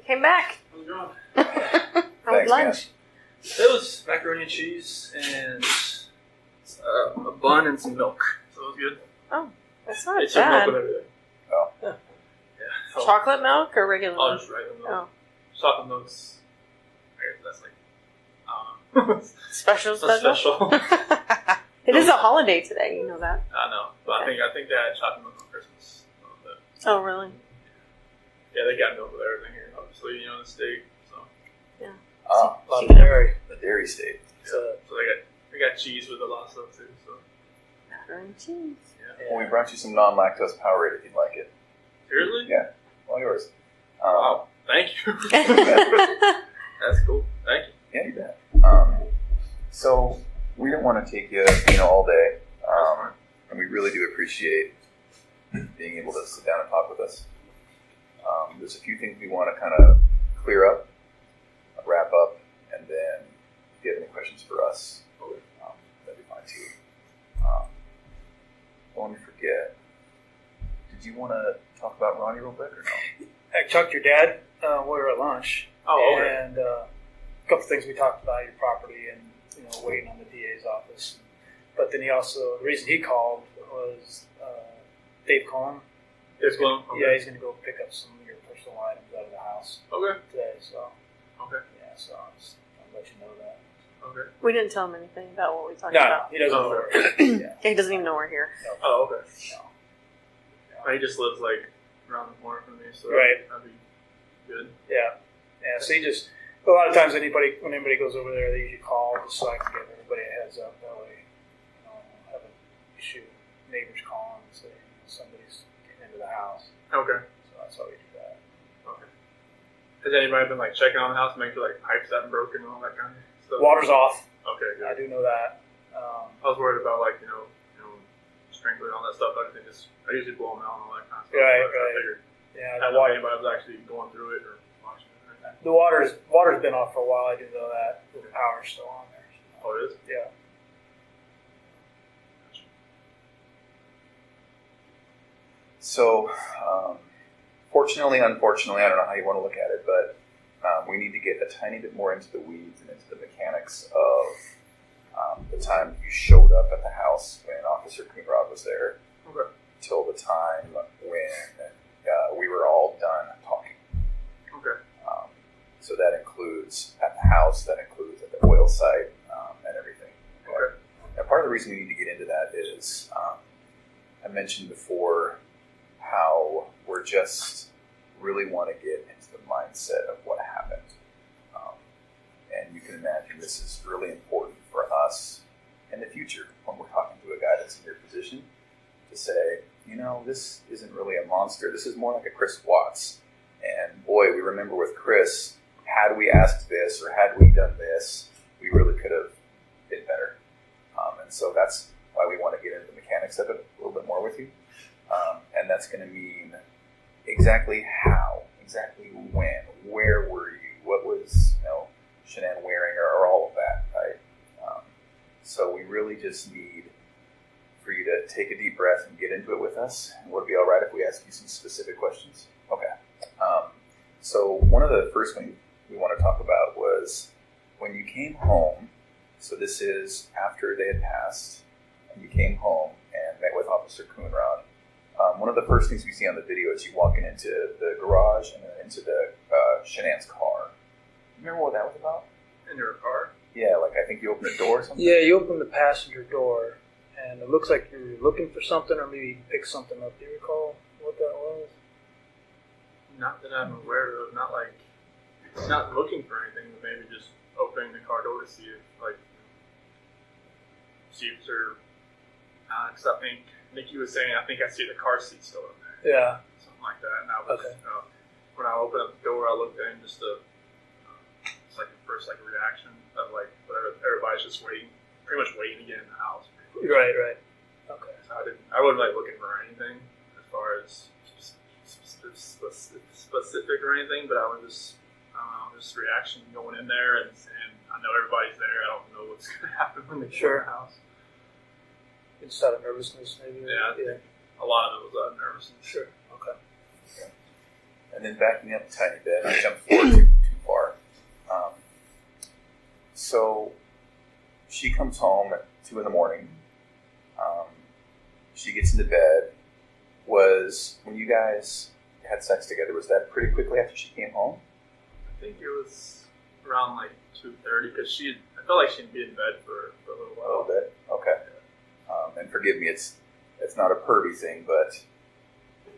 came back. How's it going? How was lunch? It was macaroni and cheese and a bun and some milk. So it was good. Oh, that's not It's milk bad. with everything. Oh. Yeah. So, Chocolate milk or regular oh, milk? just regular milk. Oh. Chocolate milk's, I guess that's like, Special. special. It is a holiday today, you know that. I know, but Okay. I think they had chocolate milk on Christmas. A little bit. Oh, really? Yeah, they got milk with everything here, obviously, you know, the state. So, Oh, A lot of dairy. the dairy state. so they got cheese with a lot of stuff too. So, Macaroni and cheese. yeah. Well, we brought you some non-lactose Powerade if you'd like it. Seriously? Yeah. All yours. Wow. Thank you. That's cool. Thank you. Yeah, you bet. So we don't want to take you, all day, and we really do appreciate being able to sit down and talk with us. There's a few things we want to kind of clear up, wrap up, and then if you have any questions for us, that'd be fine too. Don't let me forget. Did you want to talk about Ronnie real quick or no? I talked to your dad. We were at lunch. Oh, okay. And a couple of things we talked about, your property and, waiting on the DA's office. But then the reason he called was Dave Cohen. Dave Cohen? Okay. Yeah, he's going to go pick up some of your personal items out of the house Okay. today. So, Okay. yeah, so I'll let you know that. Okay. We didn't tell him anything about what we talked No, about. he doesn't Oh, know. okay. Yeah. He doesn't even know we're here. Oh, okay. No. He just lives like around the corner from me, so Right. that'd be good. Yeah. So he just, a lot of times when anybody goes over there, they usually call just so I can give everybody a heads up. That way, I don't have an issue. Neighbors calling and say somebody's getting into the house. Okay. So that's how we do that. Okay. Has anybody been like checking on the house, making sure like pipes haven't broken and all that kind of stuff? Water's off. Okay, good. I do know that. I was worried about like sprinkling all that stuff. I usually blow them out and all that kind of stuff. Right, but I right. figured Yeah, I the don't know if water. anybody was actually going through it or watching it or anything. The water's been off for a while. I do know that. The power's still on there. Oh, it is? Yeah. So, fortunately, unfortunately, I don't know how you want to look at it, but we need to get a tiny bit more into the weeds and into the mechanics of the time you showed up at the house when Officer Coonrod was there, Okay. till the time when we were all done talking. Okay. So that includes at the house, that includes at the oil site, and everything. Okay. Now, part of the reason we need to get into that is I mentioned before how we're just really want to get into the mindset of what happened. And you can imagine this is really important for us in the future when we're talking to a guy that's in your position to say, this isn't really a monster. This is more like a Chris Watts. And boy, we remember with Chris, had we asked this or had we done this, we really could have been better. And so that's why we want to get into the mechanics of it a little bit more with you. And that's going to mean exactly how, exactly when, where were you, what was Shanann wearing, or all of that, right? So we really just need for you to take a deep breath and get into it with us. And would it be all right if we ask you some specific questions? Okay. So one of the first things we want to talk about was when you came home. So this is after they had passed, and you came home and met with Officer Coonrod. One of the first things we see on the video is you walking into the garage and then into the Shanann's car. Remember what that was about? In your car? Yeah, like I think you opened a door or something? Yeah, you opened the passenger door, and it looks like you were looking for something, or maybe you picked something up. Do you recall what that was? Not that I'm aware of. Not looking for anything, but maybe just opening the car door to see if seats are. Because I think Nikki was saying, I think I see the car seat still in there. Yeah. Something like that. And I was, Okay. when I opened up the door, I looked in just to, it's like the first reaction of whatever, everybody's just waiting, pretty much waiting to get in the house. Right. Okay. So I wasn't looking for anything as far as specific or anything, but I was just, just reaction going in there and I know everybody's there. I don't know what's going to happen when they get in the house. It's out of nervousness, maybe. Yeah, I think a lot of it was out of nervousness. Sure. Okay. And then backing up a tiny bit, I jumped forward too far. So she comes home at 2 in the morning. She gets into bed. Was when you guys had sex together, was that pretty quickly after she came home? I think it was around like 2:30 because I felt like she'd be in bed for a little A while. little bit. Okay. And forgive me, it's not a pervy thing, but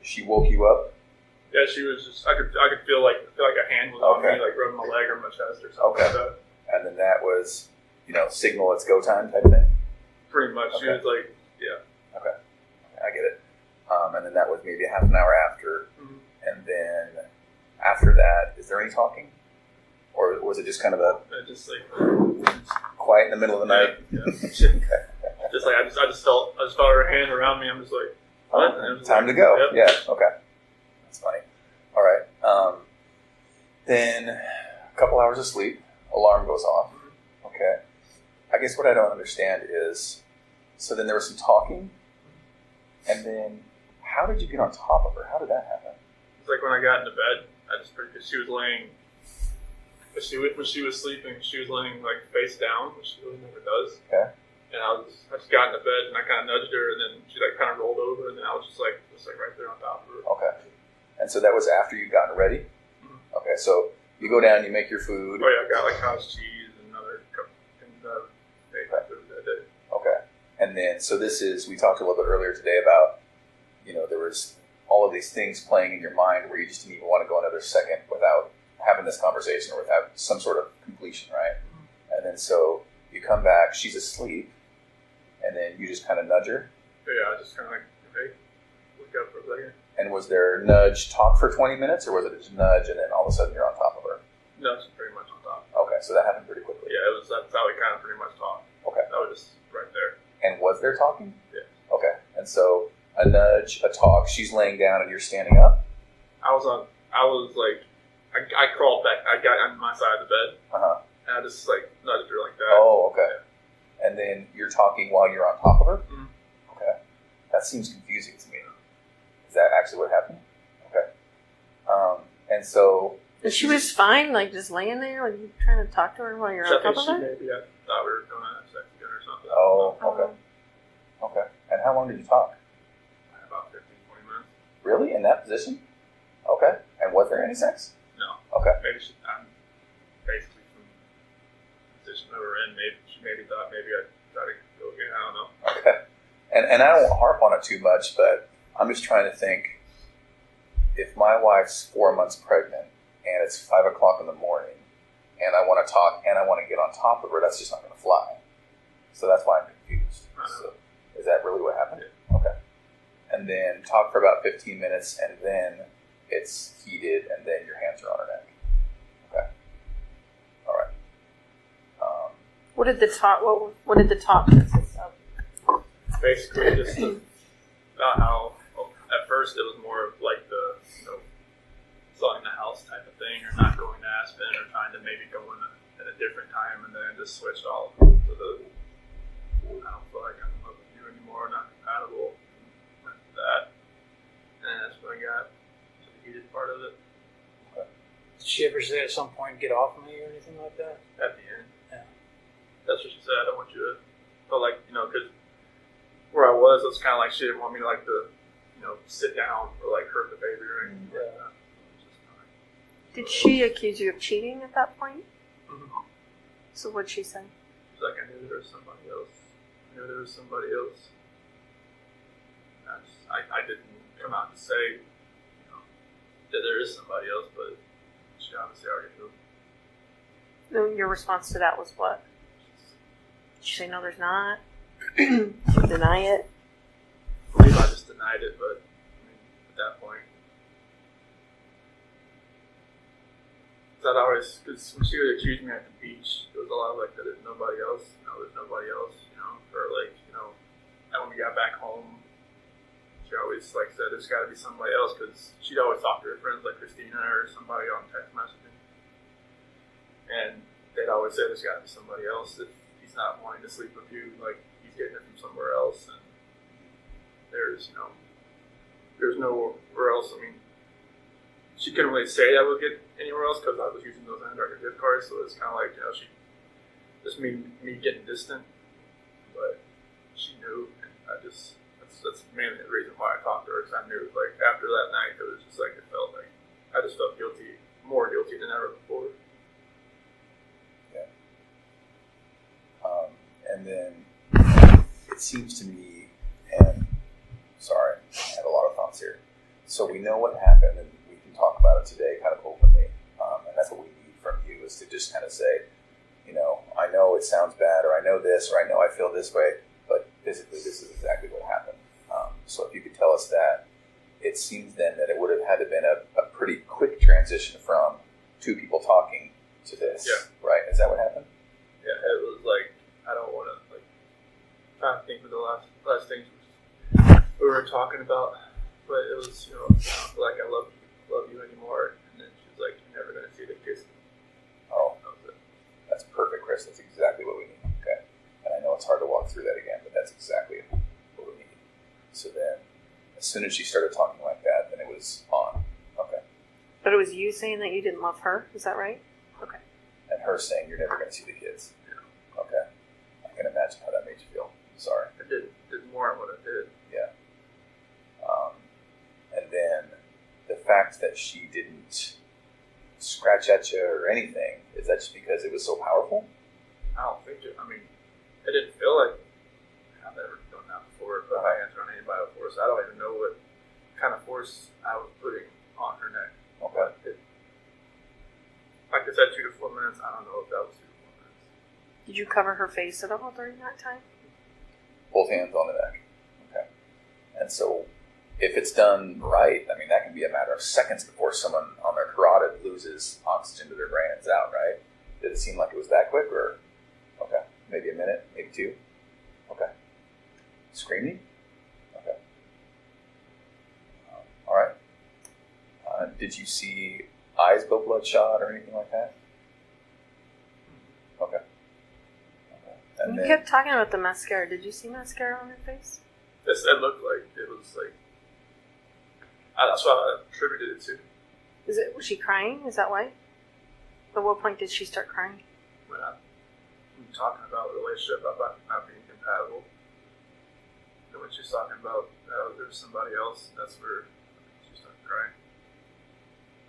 she woke you up. Yeah, she was just. I could feel like a hand was on Okay. me, like rubbing my leg or my chest or something Okay. like that. And then that was, signal it's go time type thing. Pretty much, she Okay. was like, yeah. Okay, I get it. And then that was maybe half an hour after. Mhm. And then after that, is there any talking? Or was it just kind of a Just like, quiet in the middle of the night? yeah. Okay. Just like I just felt her hand around me. I'm just like, what? And it was Time to like, go. Yep. Yeah, okay. That's funny. All right. Then a couple hours of sleep, alarm goes off. Okay. I guess what I don't understand is, so then there was some talking, and then how did you get on top of her? How did that happen? It's like when I got into bed, because she was laying, when she was sleeping, she was laying like face down, which she really never does. Okay. And I just got into bed and I kind of nudged her, and then she like kind of rolled over, and then I was just like right there on top of her. Okay. And so that was after you'd gotten ready? Mhm. Okay, so you go down, you make your food. Oh yeah, I got like cottage cheese and another cup of food that day. Okay. And then, so this is, we talked a little bit earlier today about, there was all of these things playing in your mind where you just didn't even want to go another second without having this conversation or without some sort of completion, right? And then so you come back, she's asleep, and then you just kind of nudge her. So yeah, I just kind of like, hey, look up for a second. And was there nudge talk for 20 minutes, or was it just nudge and then all of a sudden you're on top of her? No, she's pretty much on top. Okay, so that happened pretty quickly. Yeah, that's how we kind of pretty much talked. Okay. That was just right there. And was there talking? Yeah. Okay, and so a nudge, a talk, she's laying down and you're standing up? I was like, I crawled back. I got on my side of the bed, Uh-huh. and I just like nudged her like that. Oh, okay. And then you're talking while you're on top of her? Mhm. Okay. That seems confusing to me. Is that actually what happened? Okay. And so... And she was fine, like just laying there, like you trying to talk to her while you're So I on think top she of her. maybe thought we were going to have sex again or something. Oh, okay. Okay. And how long did you talk? About 15, 20 minutes. Really? In that position? Okay. And was there any sex? No. Okay. Maybe I'm basically from the position that we're in. Maybe she thought maybe I'd try to go again. I don't know. Okay. And I don't want to harp on it too much, but I'm just trying to think, if my wife's 4 months pregnant and it's 5 o'clock in the morning and I want to talk and I want to get on top of her, that's just not going to fly. So that's why I'm confused. So is that really what happened? Yeah. Okay. And then talk for about 15 minutes and then it's heated and then your hands are on her neck. Okay. All right. What did the talk? What did the talk consist of? Basically, just about how at first it was more of like the selling the house type of thing, or not going to Aspen, or trying to maybe go in at a different time, and then it just switched all to the I don't feel like I'm in love with you anymore, not compatible. And went to that, and that's when I got to the heated part of it. Did she ever say at some point, get off me or anything like that? At the end, Yeah. that's what she said. I don't want you to feel like because where I was, it was kind of like she didn't want me to sit down or like hurt the baby or anything like that. Did she accuse you of cheating at that point? Mm-hmm. So what'd she say? It's like I knew there was somebody else. I didn't come out to say that there is somebody else, but she obviously already knew. Then your response to that was what? Did you say no, there's not? Did you deny it? I believe I just denied it, but at that point, because when she would accuse me at the beach, there was a lot of like, there's nobody else, there's nobody else, or like, and when we got back home, she always like said there's got to be somebody else, because she'd always talk to her friends like Christina or somebody on text messaging, and they'd always say there's got to be somebody else if he's not wanting to sleep with you, like he's getting it from somewhere else, and there's nowhere else. I mean, she couldn't really say I would get anywhere else because I was using those Antarctica gift cards. So it's kind of like, she just me getting distant, but she knew, and that's mainly the reason why I talked to her, because I knew, like, after that night, it was just like, it felt like I just felt guilty, more guilty than ever before. Yeah. And then it seems to me, and sorry, I had a lot of thoughts here. So we know what happened, and we can talk about it today kind of openly, and that's what we need from you, is to just kind of say, I know it sounds bad, or I know this, or I know I feel this way, but physically this is exactly what happened. So if you could tell us that, it seems then that it would have had to been a pretty quick transition from two people talking to this, right? Is that what happened? Yeah, it was like, I don't want to, like, trying to think of the last things we were talking about, but it was, like, I love you anymore, and then she was like, you're never going to see the kiss. Oh, that's perfect, Chris. That's exactly what we need. Okay. And I know it's hard to walk through that again, but that's exactly what we need. So then, as soon as she started talking like that, then it was on. Okay. But it was you saying that you didn't love her? Is that right? Okay. And her saying, you're never going to see the kids. Yeah. Okay. I can imagine how that made you feel. I'm sorry. I did more than what I did. Yeah. And then the fact that she didn't scratch at you or anything, is that just because it was so powerful? I don't think it. I mean, it didn't feel like I've never done that before, but I answered on anybody before, so I don't even know what kind of force I was putting on her neck. Okay. Like I said, 2 to 4 minutes. I don't know if that was 2 to 4 minutes. Did you cover her face at all during that time? Both hands on the neck. Okay. And so, if it's done right, I mean, that can be a matter of seconds before someone on their carotid loses oxygen to their brain and it's out, right? Did it seem like it was that quick, or? Okay. Maybe a minute, maybe 2? Okay. Screaming? Okay. All right. Did you see eyes go bloodshot or anything like that? Okay. And you then, kept talking about the mascara. Did you see mascara on her face? It looked like it was like. That's what I attributed it to. Was she crying? Is that why? At what point did she start crying? When I'm talking about the relationship about not being compatible. And when she's talking about there's somebody else, that's where she started crying.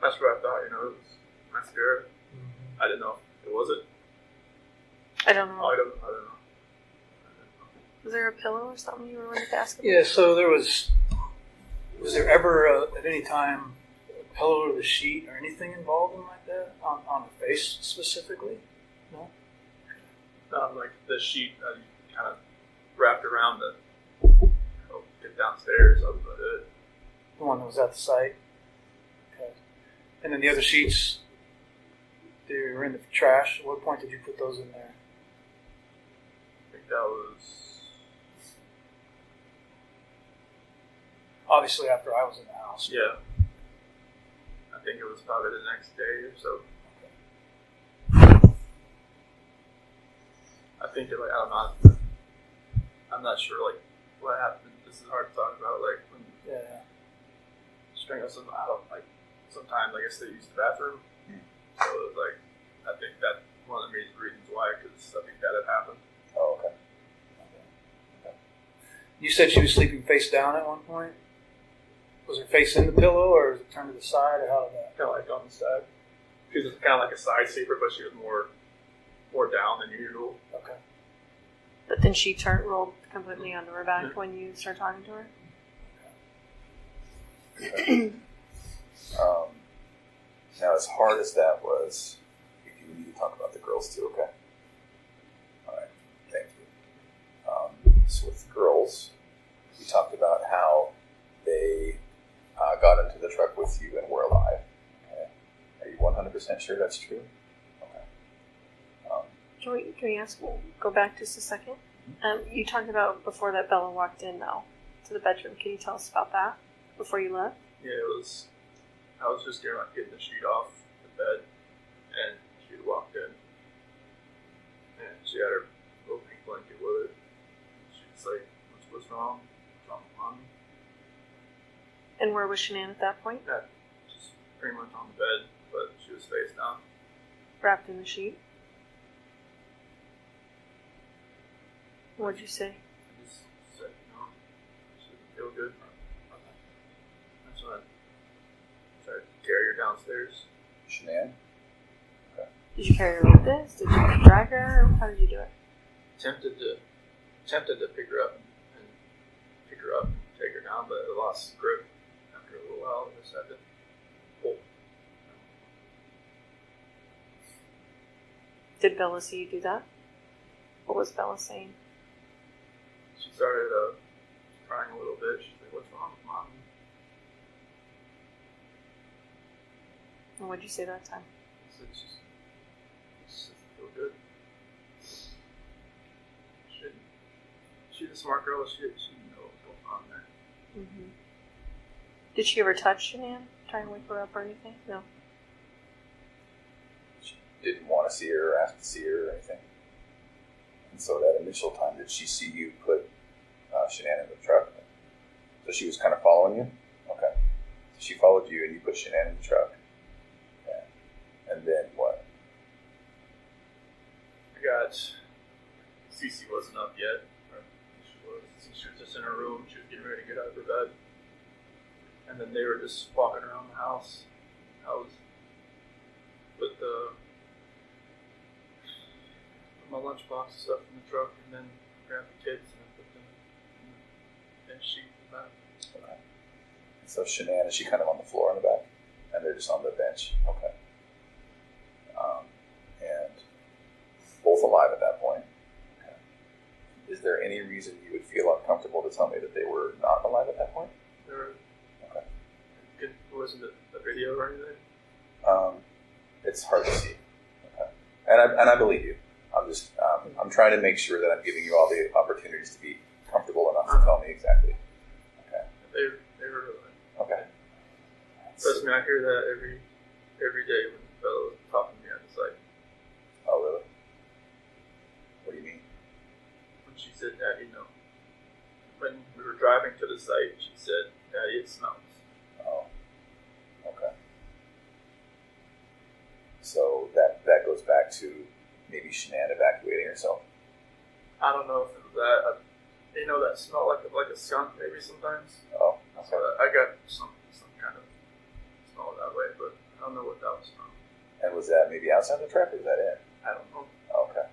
That's what I thought, it was mascara. Mm-hmm. I didn't know if it was it. I don't know. I don't know. Was there a pillow or something you were wanting to ask about? Yeah, so was there ever at any time a pillow or the sheet or anything involved in like that on the face specifically? No. Like the sheet that you kind of wrapped around the get downstairs. That was about it. The one that was at the site. Okay. And then the other sheets, they were in the trash. At what point did you put those in there? I think that was. Obviously, after I was in the house. Yeah. I think it was probably the next day or so. I think it, like, I don't know. I'm not sure, like, what happened. This is hard to talk about. Like, when string us, I don't, like, sometimes I guess they use the bathroom. So it was like, I think that one of the main reasons why, because I think that had happened. Oh, okay. You said she was sleeping face down at one point? Was her face in the pillow, or was it turned to the side, or how did that? Kind of like on the side. She was kind of like a side sleeper, but she was more down than usual. Okay. But then she rolled completely onto her back when you started talking to her? Okay. Now, as hard as that was, we need to talk about the girls too, okay? All right, thank you. So with the girls, we talked about how they got into the truck with you and were alive. Okay. Are you 100% sure that's true? Okay. Can we go back just a second? You talked about before that Bella walked in, though, to the bedroom. Can you tell us about that before you left? Yeah, I was just getting the sheet off the bed, and she had walked in, and she had her little pink blanket with her. She was like, what's wrong? What's wrong with Mommy? And where was Shanann at that point? Yeah, just pretty much on the bed, but she was face down. Wrapped in the sheet. What'd you say? I just said, she didn't feel good. That's when I tried to carry her downstairs. Shanann? Did you carry her with this? Did you drag her? How did you do it? Tempted to pick her up and take her down, but I lost grip after a little while. I just had to pull. Did Bella see you do that? What was Bella saying? She started crying a little bit. She's like, "What's wrong with Mom?" And what'd you say that time? I said, "She doesn't feel good." She's a smart girl. She didn't know what was going on there. Mm-hmm. Did she ever touch Shanann? Try and wake her up or anything? No. She didn't want to see her or ask to see her or anything. And so that initial time, did she see you put Shanann in the truck? So she was kind of following you? Okay. So she followed you and you put Shanann in the truck. Okay. And then what? I got Cece wasn't up yet. She was just in her room. She was getting ready to get out of her bed. And then they were just walking around the house. I was with my lunchbox and stuff in the truck, and then grabbed the kids and I put them in the bench sheet in the back. Okay. So Shanann, is she kind of on the floor in the back? And they're just on the bench? Okay. And both alive at that point? Okay. Is there any reason you would feel uncomfortable to tell me that they were not alive at that point? Okay. Wasn't it a video or anything? It's hard to see. Okay. And I believe you. I'm just I'm trying to make sure that I'm giving you all the opportunities to be comfortable enough to tell me exactly. Okay. They were alive. Okay. Trust me, I hear that every day when the fellow was talking to me at the site. Oh, really? What do you mean? When she said, "Daddy, no." When we were driving to the site, she said, "Daddy, it smells." Oh. Okay. So that goes back to maybe Shanann evacuating herself. I don't know if it was that. That smell like a skunk maybe sometimes. Oh. Okay. So I got some kind of smell that way, but I don't know what that was from. And was that maybe outside the truck or was that in? I don't know. Oh, okay.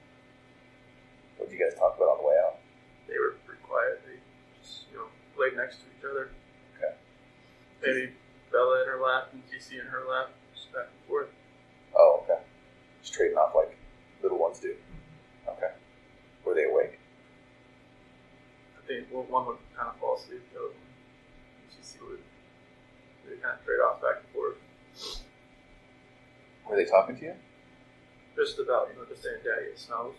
What did you guys talk about on the way out? They were pretty quiet. They just laid next to each other. Okay. Maybe Bella in her lap and TC in her lap, just back and forth. Oh, okay. Just trading off like little ones do. Okay. Were they awake? I think one would kind of fall asleep, the other one, TC would. They kind of trade off back and forth. Were they talking to you? Just about, just saying, "Daddy, it smells."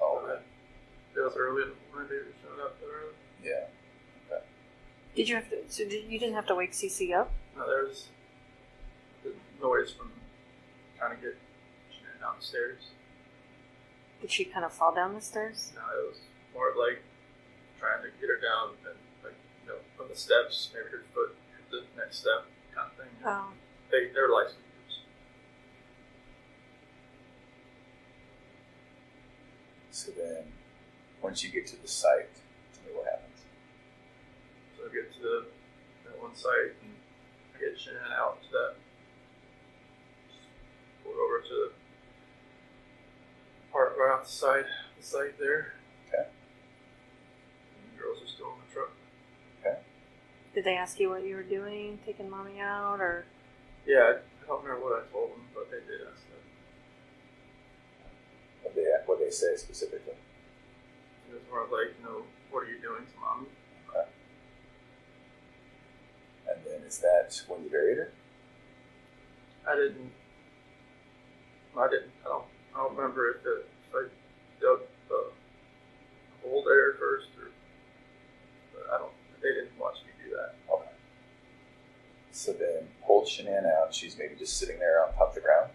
Oh, okay. It was early in the morning. They were showing up that early. Yeah. Okay. Did you have to? So you didn't have to wake Cece up? No, there was the noise from trying to get Shanann down the stairs. Did she kind of fall down the stairs? No, it was more like trying to get her down and from the steps, maybe her foot hit the next step kind of thing. Oh. They're life sleepers. So then, once you get to the site, tell me what happens. So I get to that one site and I get Shanann out to that. Go over to the part right off the site there. Okay. And the girls are still in the truck. Okay. Did they ask you what you were doing, taking mommy out, or? Yeah, I don't remember what I told them, but they did ask that. What they say specifically? It was more like, what are you doing to Mommy? Okay. And then is that when you buried her? I don't remember if I dug a hole there first but they didn't watch me do that. Okay. So then pulled Shanann out. She's maybe just sitting there on top of the ground?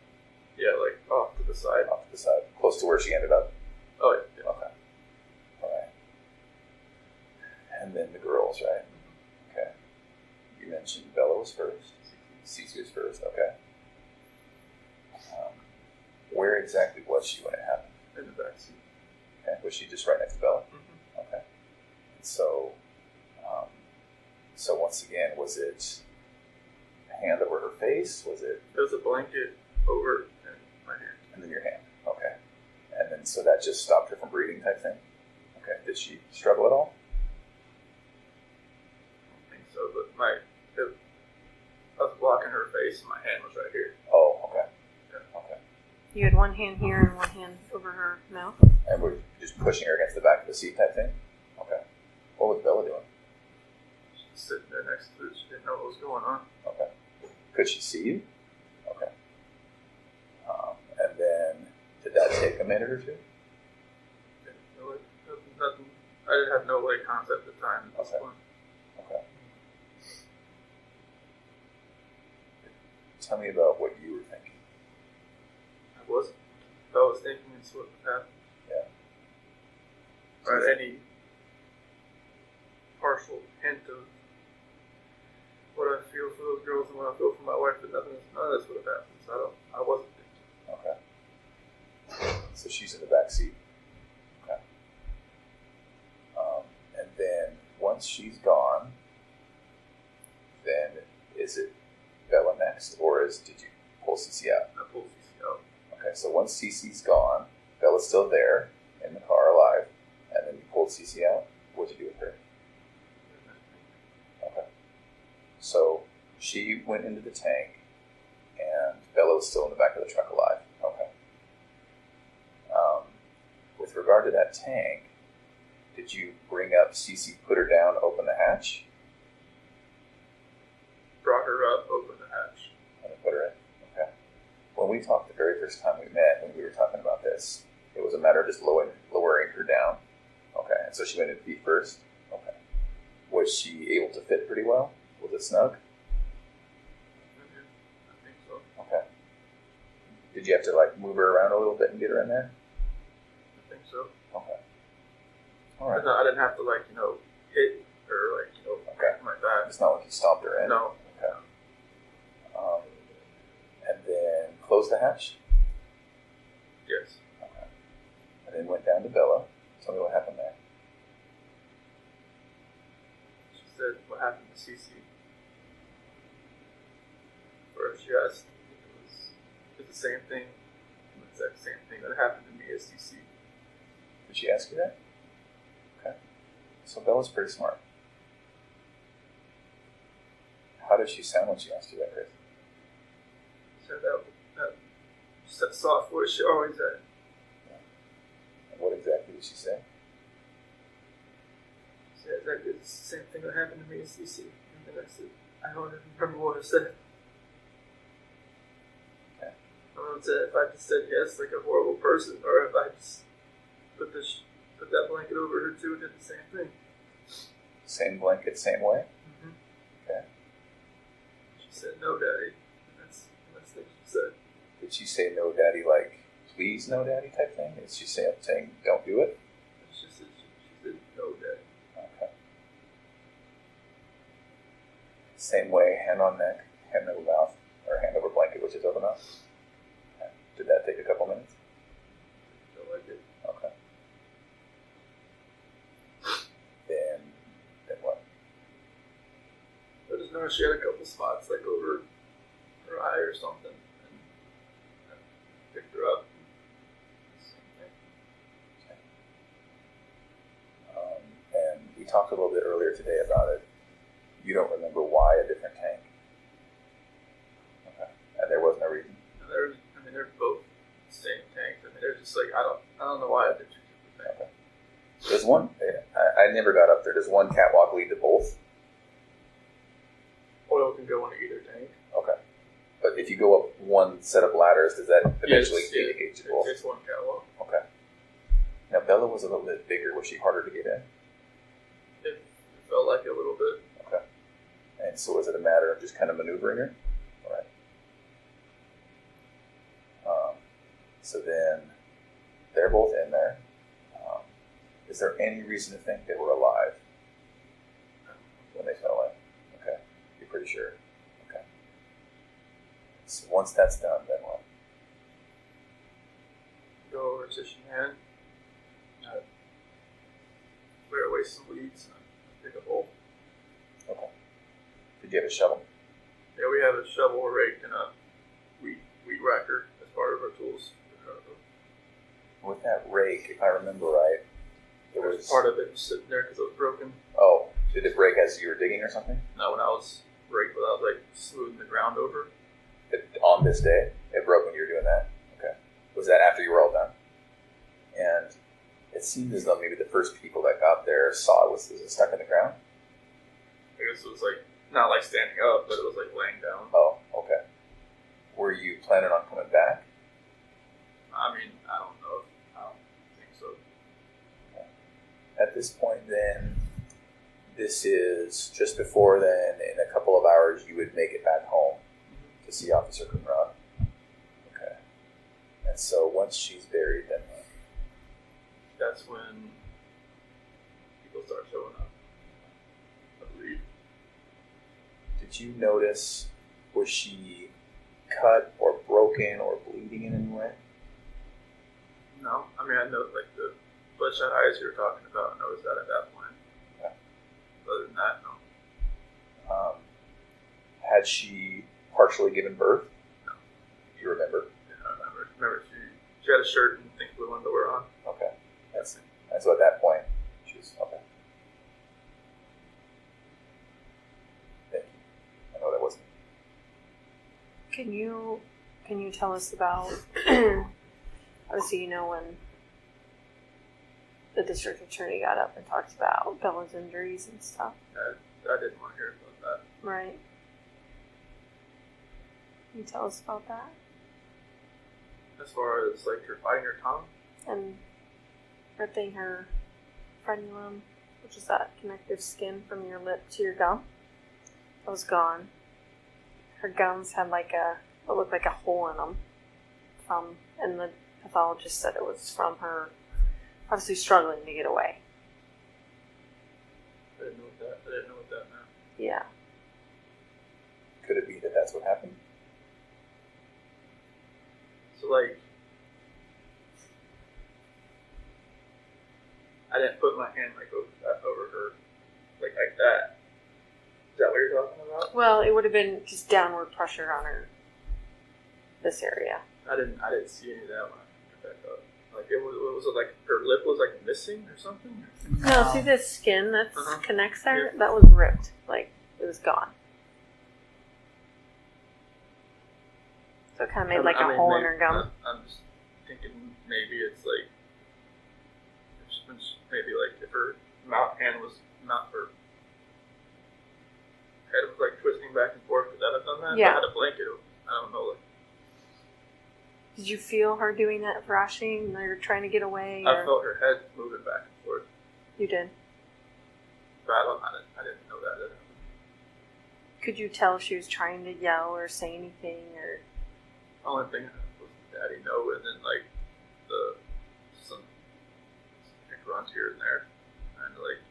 Yeah, like off to the side. Off to the side, close to where she ended up? Oh, yeah. Okay. All right. And then the girls, right? Okay. You mentioned Bella was first. Cece was first. Okay. Where exactly was she when it happened? In the backseat. Okay. Was she just right next to Bella? Mm-hmm. Okay. So, so once again, was it a hand over her face? Was it? There was a blanket over in my hand. And then your hand. Okay. And then so that just stopped her from breathing, type thing. Okay. Did she struggle at all? I don't think so, but I was blocking her face, and my hand was right here. Oh, okay. Yeah. Okay. You had one hand here and one hand over her mouth. And we're just pushing her against the back of the seat, type thing. Okay. What was Bella doing? She was sitting there next to it. She didn't know what was going on. Okay. Could she see you? Okay. And then did that take a minute or two? Didn't know it. Nothing. I didn't have no like concept at the time. At this Okay. point. Okay. Tell me about what you were thinking. I was thinking it's what happened. Yeah. Or any partial hint of what I feel for those girls and what I feel for my wife, but none of this would have happened. So I wasn't thinking. Okay. So she's in the back seat. Okay. And then once she's gone, then is it Bella next, or did you pull Cece out? I pulled CC out. Okay, so once Cece's gone, Bella's still there in the car alive, and then you pulled Cece out. What'd you do with her? Okay. So she went into the tank, and Bella was still in the back of the truck alive. Okay. With regard to that tank, did you bring up Cece, put her down, open the hatch? Brought her up, opened the hatch. And then put her in. Okay. When we talked the very first time we met, when we were talking about this, it was a matter of just lowering her down. Okay. And so she went in feet first. Okay. Was she able to fit pretty well? Was it snug? I think so. Okay. Did you have to like move her around a little bit and get her in there? I think so. Okay. All right. I didn't have to hit her Okay. my back. It's not like you stomped her in. No. Okay. And then close the hatch. Yes. Okay. And then went down to Bella. Tell me what happened there. She said what happened to Cece. Or she asked if it was the same thing, the exact same thing that happened to me as Cece. Did she ask you that? Okay. So Bella's pretty smart. How did she sound when she asked you that, Chris? She said that soft voice she always had. And what exactly did she say? She said exactly the same thing that happened to me as Cece. And then I said, I don't even remember what I said. Okay. I don't know if I just said yes like a horrible person, or if I just put that blanket over her too and did the same thing. Same blanket, same way? Mm-hmm. Okay. She said, no, Daddy. And that's the last thing she said. Did she say no, Daddy, like, please, no, Daddy type thing? Did she say saying, don't do it? She said, no, Daddy. Okay. Same way, hand on neck, hand over mouth, or hand over blanket, which is over mouth. Okay. Did that take a couple minutes? So I did. Okay. Then what? I just noticed she had a couple spots like over her eye or something. And I picked her up. And we talked a little bit earlier today about it. You don't remember why a different tank? Okay. And there wasn't a reason? And they're both the same tank. I mean, they're just like, I don't know why I did two different things. Okay. Does one, I never got up there, does one catwalk lead to both? Oil can go into either tank. Okay. But if you go up one set of ladders, does that eventually indicate to both? It's one catwalk. Okay. Now, Bella was a little bit bigger. Was she harder to get in? It felt like a little bit. Okay. And so was it a matter of just kind of maneuvering her? All right. So then they're both in there. Is there any reason to think they were alive when they fell in? Okay. You're pretty sure? Okay. So once that's done, then what? Go over to Shanann, clear away some weeds, and dig a hole. Okay. Did you have a shovel? Yeah, we have a shovel, a rake, and a weed whacker as part of our tools. With that rake, if I remember right, there was part of it was sitting there because it was broken. Oh, did it break as you were digging or something? No, when I was like smoothing the ground over. On this day, it broke when you were doing that. Okay. Was that after you were all done? And it seemed as though maybe the first people that got there saw it. Was it stuck in the ground? I guess it was like not like standing up, but it was like laying down. Oh, okay. Were you planning on coming back? I mean, I don't know. I don't think so. Okay. At this point, then, this is just before then. In a couple of hours, you would make it back home to see Officer Conrad. Okay. And so once she's buried, then what? That's when people start showing up, I believe. Did you notice, was she cut or broken or bleeding in any way? No, I mean, I know like the bloodshot eyes you were talking about. I noticed that at that point. Yeah. Other than that, no. Had she partially given birth? No. Do you remember? Yeah, I remember. She had a shirt and think blue underwear on. Okay. And so at that point, she was, okay. Thank you. I know that wasn't. Can you tell us about, obviously, you know, when the district attorney got up and talked about Bella's injuries and stuff? I didn't want to hear about that. Right. Can you tell us about that? As far as like her biting her tongue? And ripping her frenulum, which is that connective skin from your lip to your gum, that was gone. Her gums had it looked like a hole in them. And the pathologist said it was from her obviously struggling to get away. I didn't know what that meant. Yeah. Could it be that that's what happened? So like, I didn't put my hand like over her, like that. Is that what you're talking about? Well, it would have been just downward pressure on her, this area. I didn't see any of that when I picked that up. Like was it like her lip was like missing or something? No, see this skin that connects there? Yeah. That was ripped. Like, it was gone. So it kind of made like a hole in her gum. I'm just thinking maybe it's like, maybe like if her hand was not her head was like twisting back and forth. Could that have done that? Yeah. If I had a blanket. I don't know. Like, Did you feel her doing that thrashing? Or trying to get away? I felt her head moving back and forth. You did? But I didn't know that. Could you tell if she was trying to yell or say anything? Or The only thing was Daddy no, and then like some grunts here and there, and like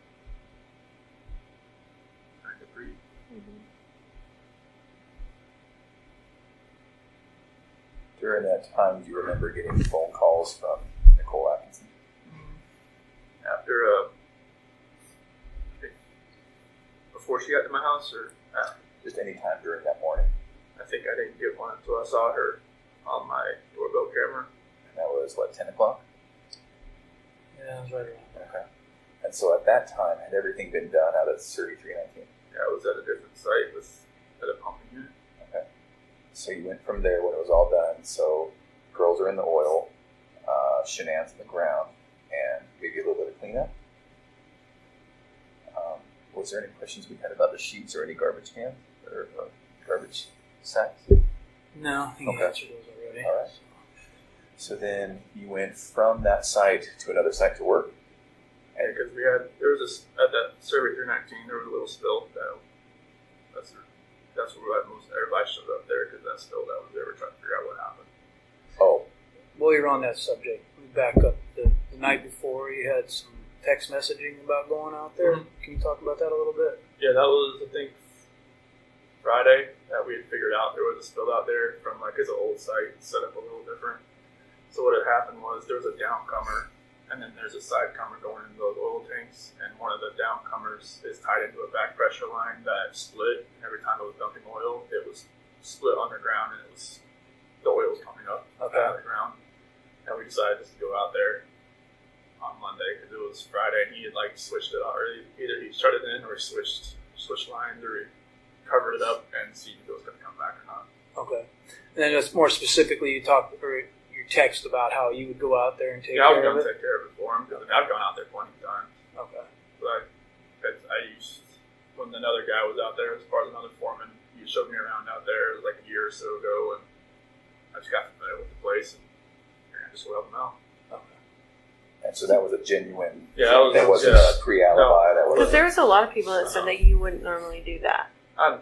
trying to breathe. Mm-hmm. During that time, do you remember getting phone calls from Nicole Atkinson? After, I think, before she got to my house, or after? Just any time during that morning? I think I didn't get one until I saw her on my doorbell camera. And that was, 10 o'clock? Yeah, it was right around there. Okay. And so at that time, had everything been done out of 3319? Yeah, I was at a different site at a pumping unit. Okay. So you went from there when it was all done. So girls are in the oil, Shanann's in the ground, and maybe a little bit of cleanup. Was there any questions we had about the sheets or any garbage cans or garbage sacks? No, he Okay. answered those already. All right. So then you went from that site to another site to work? And because there was at that survey 319, there was a little spill. That's where most everybody showed up there, because that spill that was there. We're trying to figure out what happened. Oh, While you're on that subject, we back up. The night before, you had some text messaging about going out there. Mhm. Can you talk about that a little bit? Yeah, that was, I think, Friday that we had figured out there was a spill out there from like it's an old site, it's set up a little different. So what had happened was there was a downcomer, and then there's a sidecomer going into those oil tanks, and one of the downcomers is tied into a back pressure line that split. And every time it was dumping oil, it was split underground, and the oil was coming up out of the ground. And we decided just to go out there on Monday because it was Friday, and he had like switched it out, or either he shut it in or switched lines, or he covered it up and see if it was going to come back or not. Okay. And then just more specifically, you text about how you would go out there and take I was care going of to it. take care of it for him because I've gone out there plenty of times. Okay. But I used, when another guy was out there, as far as another foreman, he showed me around out there like a year or so ago, and I just got familiar with the place, and I just helped him out. Okay. And so that was a genuine. That wasn't a pre-alibi. No. Because there was a lot of people that said that you wouldn't normally do that. I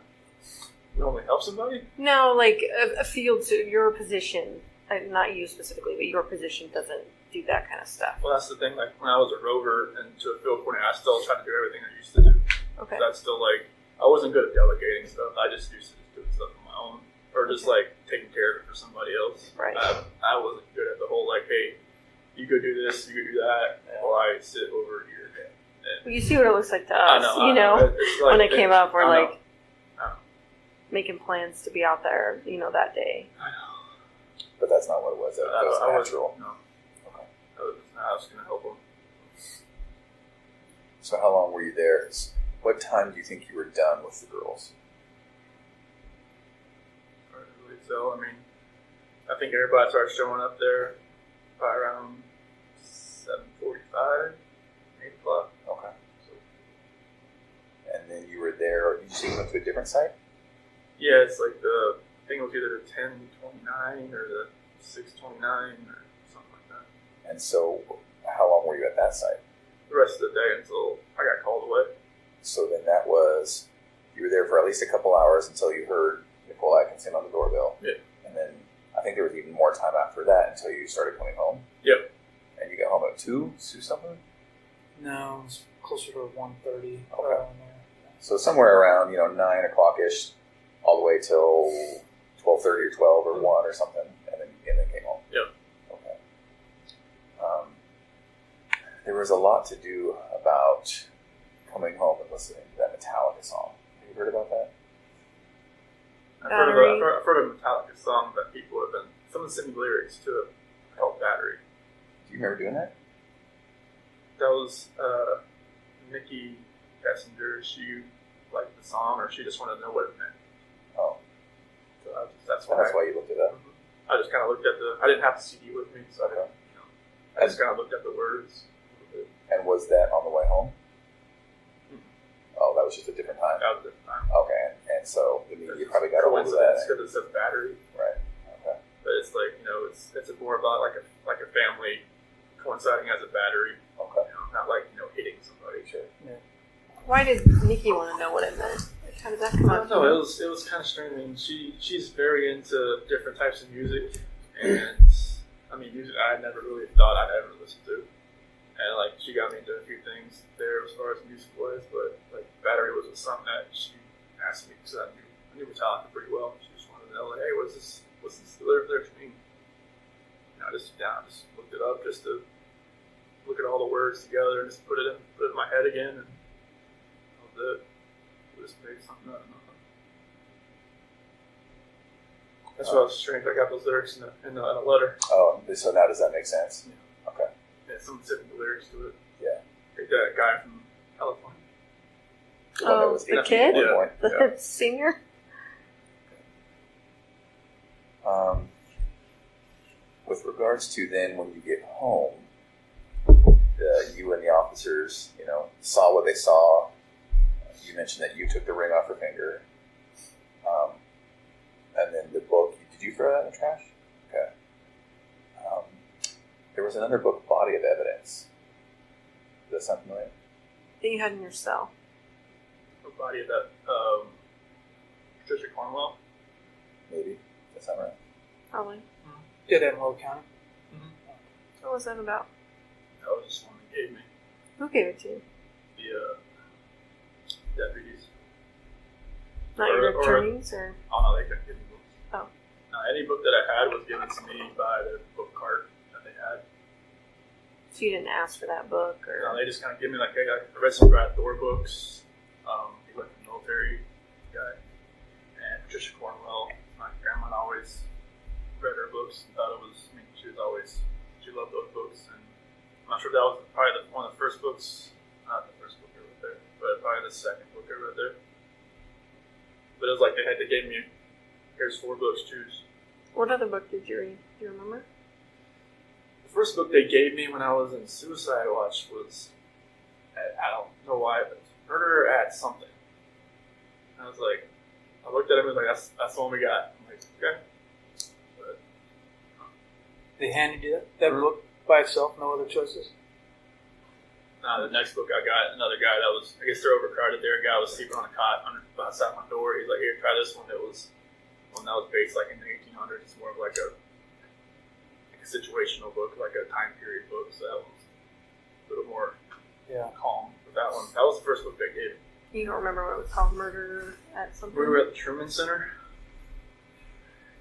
normally help somebody. No, like a field, so your position, not you specifically, but your position doesn't do that kind of stuff. Well, that's the thing. Like when I was a rover and to a field coordinator, I still tried to do everything I used to do. Okay. That's still like I wasn't good at delegating stuff. I just used to just doing stuff on my own, or just like taking care of it for somebody else. Right. I wasn't good at the whole like, hey, you go do this, you go do that, while I sit over here. Well, you see what it looks like to us. I know. It's like, when it came up, we're I like making plans to be out there, that day. I know. But that's not what it was. That was natural. No. Okay. I was going to help them. So how long were you there? What time do you think you were done with the girls? So, I mean, I think everybody started showing up there by around 7:45, 8 o'clock. Okay. And then you were there. Did you see you went to a different site? Yeah, it's like I think it was either the 10:29 or the 6:29 or something like that. And so, how long were you at that site? The rest of the day until I got called away. So then that was, you were there for at least a couple hours until you heard Nicole Atkinson on the doorbell. Yeah. And then I think there was even more time after that until you started coming home. Yep. And you got home at 2 something? No, it was closer to 1:30. Okay. So somewhere around, 9 o'clock-ish, all the way till 12:30 or 12 or 1 or something, and then came home. Yep. Okay. There was a lot to do about coming home and listening to that Metallica song. Have you heard about that? I've heard of a Metallica song that people have been, someone sent me lyrics to it called Battery. Do you remember doing that? That was Nikki Kessinger. She liked the song, or she just wanted to know what it meant. Oh. So that's why you looked it up. I just kind of looked at I didn't have the CD with me, so I just kind of looked at the words. And was that on the way home? Oh, that was just a different time. That was a different time. Okay, and so the media probably got a hold of that. Because it says Battery. Right. Okay. But it's like it's more about like a family coinciding as a battery. Okay. Not like hitting somebody. Sure. Yeah. Why did Nikki want to know what it meant? How did that come I up? don't know. It was kind of strange. I mean, she's very into different types of music, and I mean, music I never really thought I'd ever listen to. And like she got me into a few things there as far as music was, but like Battery was something that she asked me because I knew Metallica pretty well. She just wanted to know, like, hey, what's this lyrics mean? And I just looked it up just to look at all the words together and just put it in my head again, and that was it. Just made something out of nothing. That's what was strange. I got those lyrics in a letter. Oh, so now does that make sense? Yeah. Okay. Yeah, someone sent me the lyrics to it. Yeah. Like that guy from California. The one that was the 18 kid? at one point. The singer? With regards to then when you get home, you and the officers, saw what they saw. You mentioned that you took the ring off her finger. And then the book, did you throw that in the trash? Okay. There was another book, Body of Evidence. Does that sound familiar? That you had in your cell. The body of that Patricia Cornwell. Maybe. Does that sound right? Probably. Did that in Low County? What was that about? That was just one they gave me. Who gave it to you? The deputies. Not your attorneys, or? Oh no, they couldn't give me books. Oh. Any book that I had was given to me by the book cart that they had. So you didn't ask for that book, or? No, they just kind of give me like, hey, I read some Brad Thor books. He was a military guy, and Patricia Cornwell. My grandma always read her books and thought it was. I mean, she loved those books, and I'm not sure if that was probably one of the first books. Not the first book I read there, but probably the second book I read there. But it was like they gave me, here's 4 books, choose. What other book did you read? Do you remember? The first book they gave me when I was in Suicide Watch was, I don't know why, but Murder at Something. I was like, I looked at him and was like, that's the one we got. I'm like, okay. But, They handed you that book by itself, no other choices? the next book I got, another guy that was, I guess they're overcrowded there. A guy was sleeping on a cot outside my door. He's like, here, try this one. It was one that was based like in the 1800s. It's more of like a situational book, like a time period book. So that was a little more calm with that one. That was the first book they gave me. You don't remember what it was called? Murder at Something? We were at the Truman Center.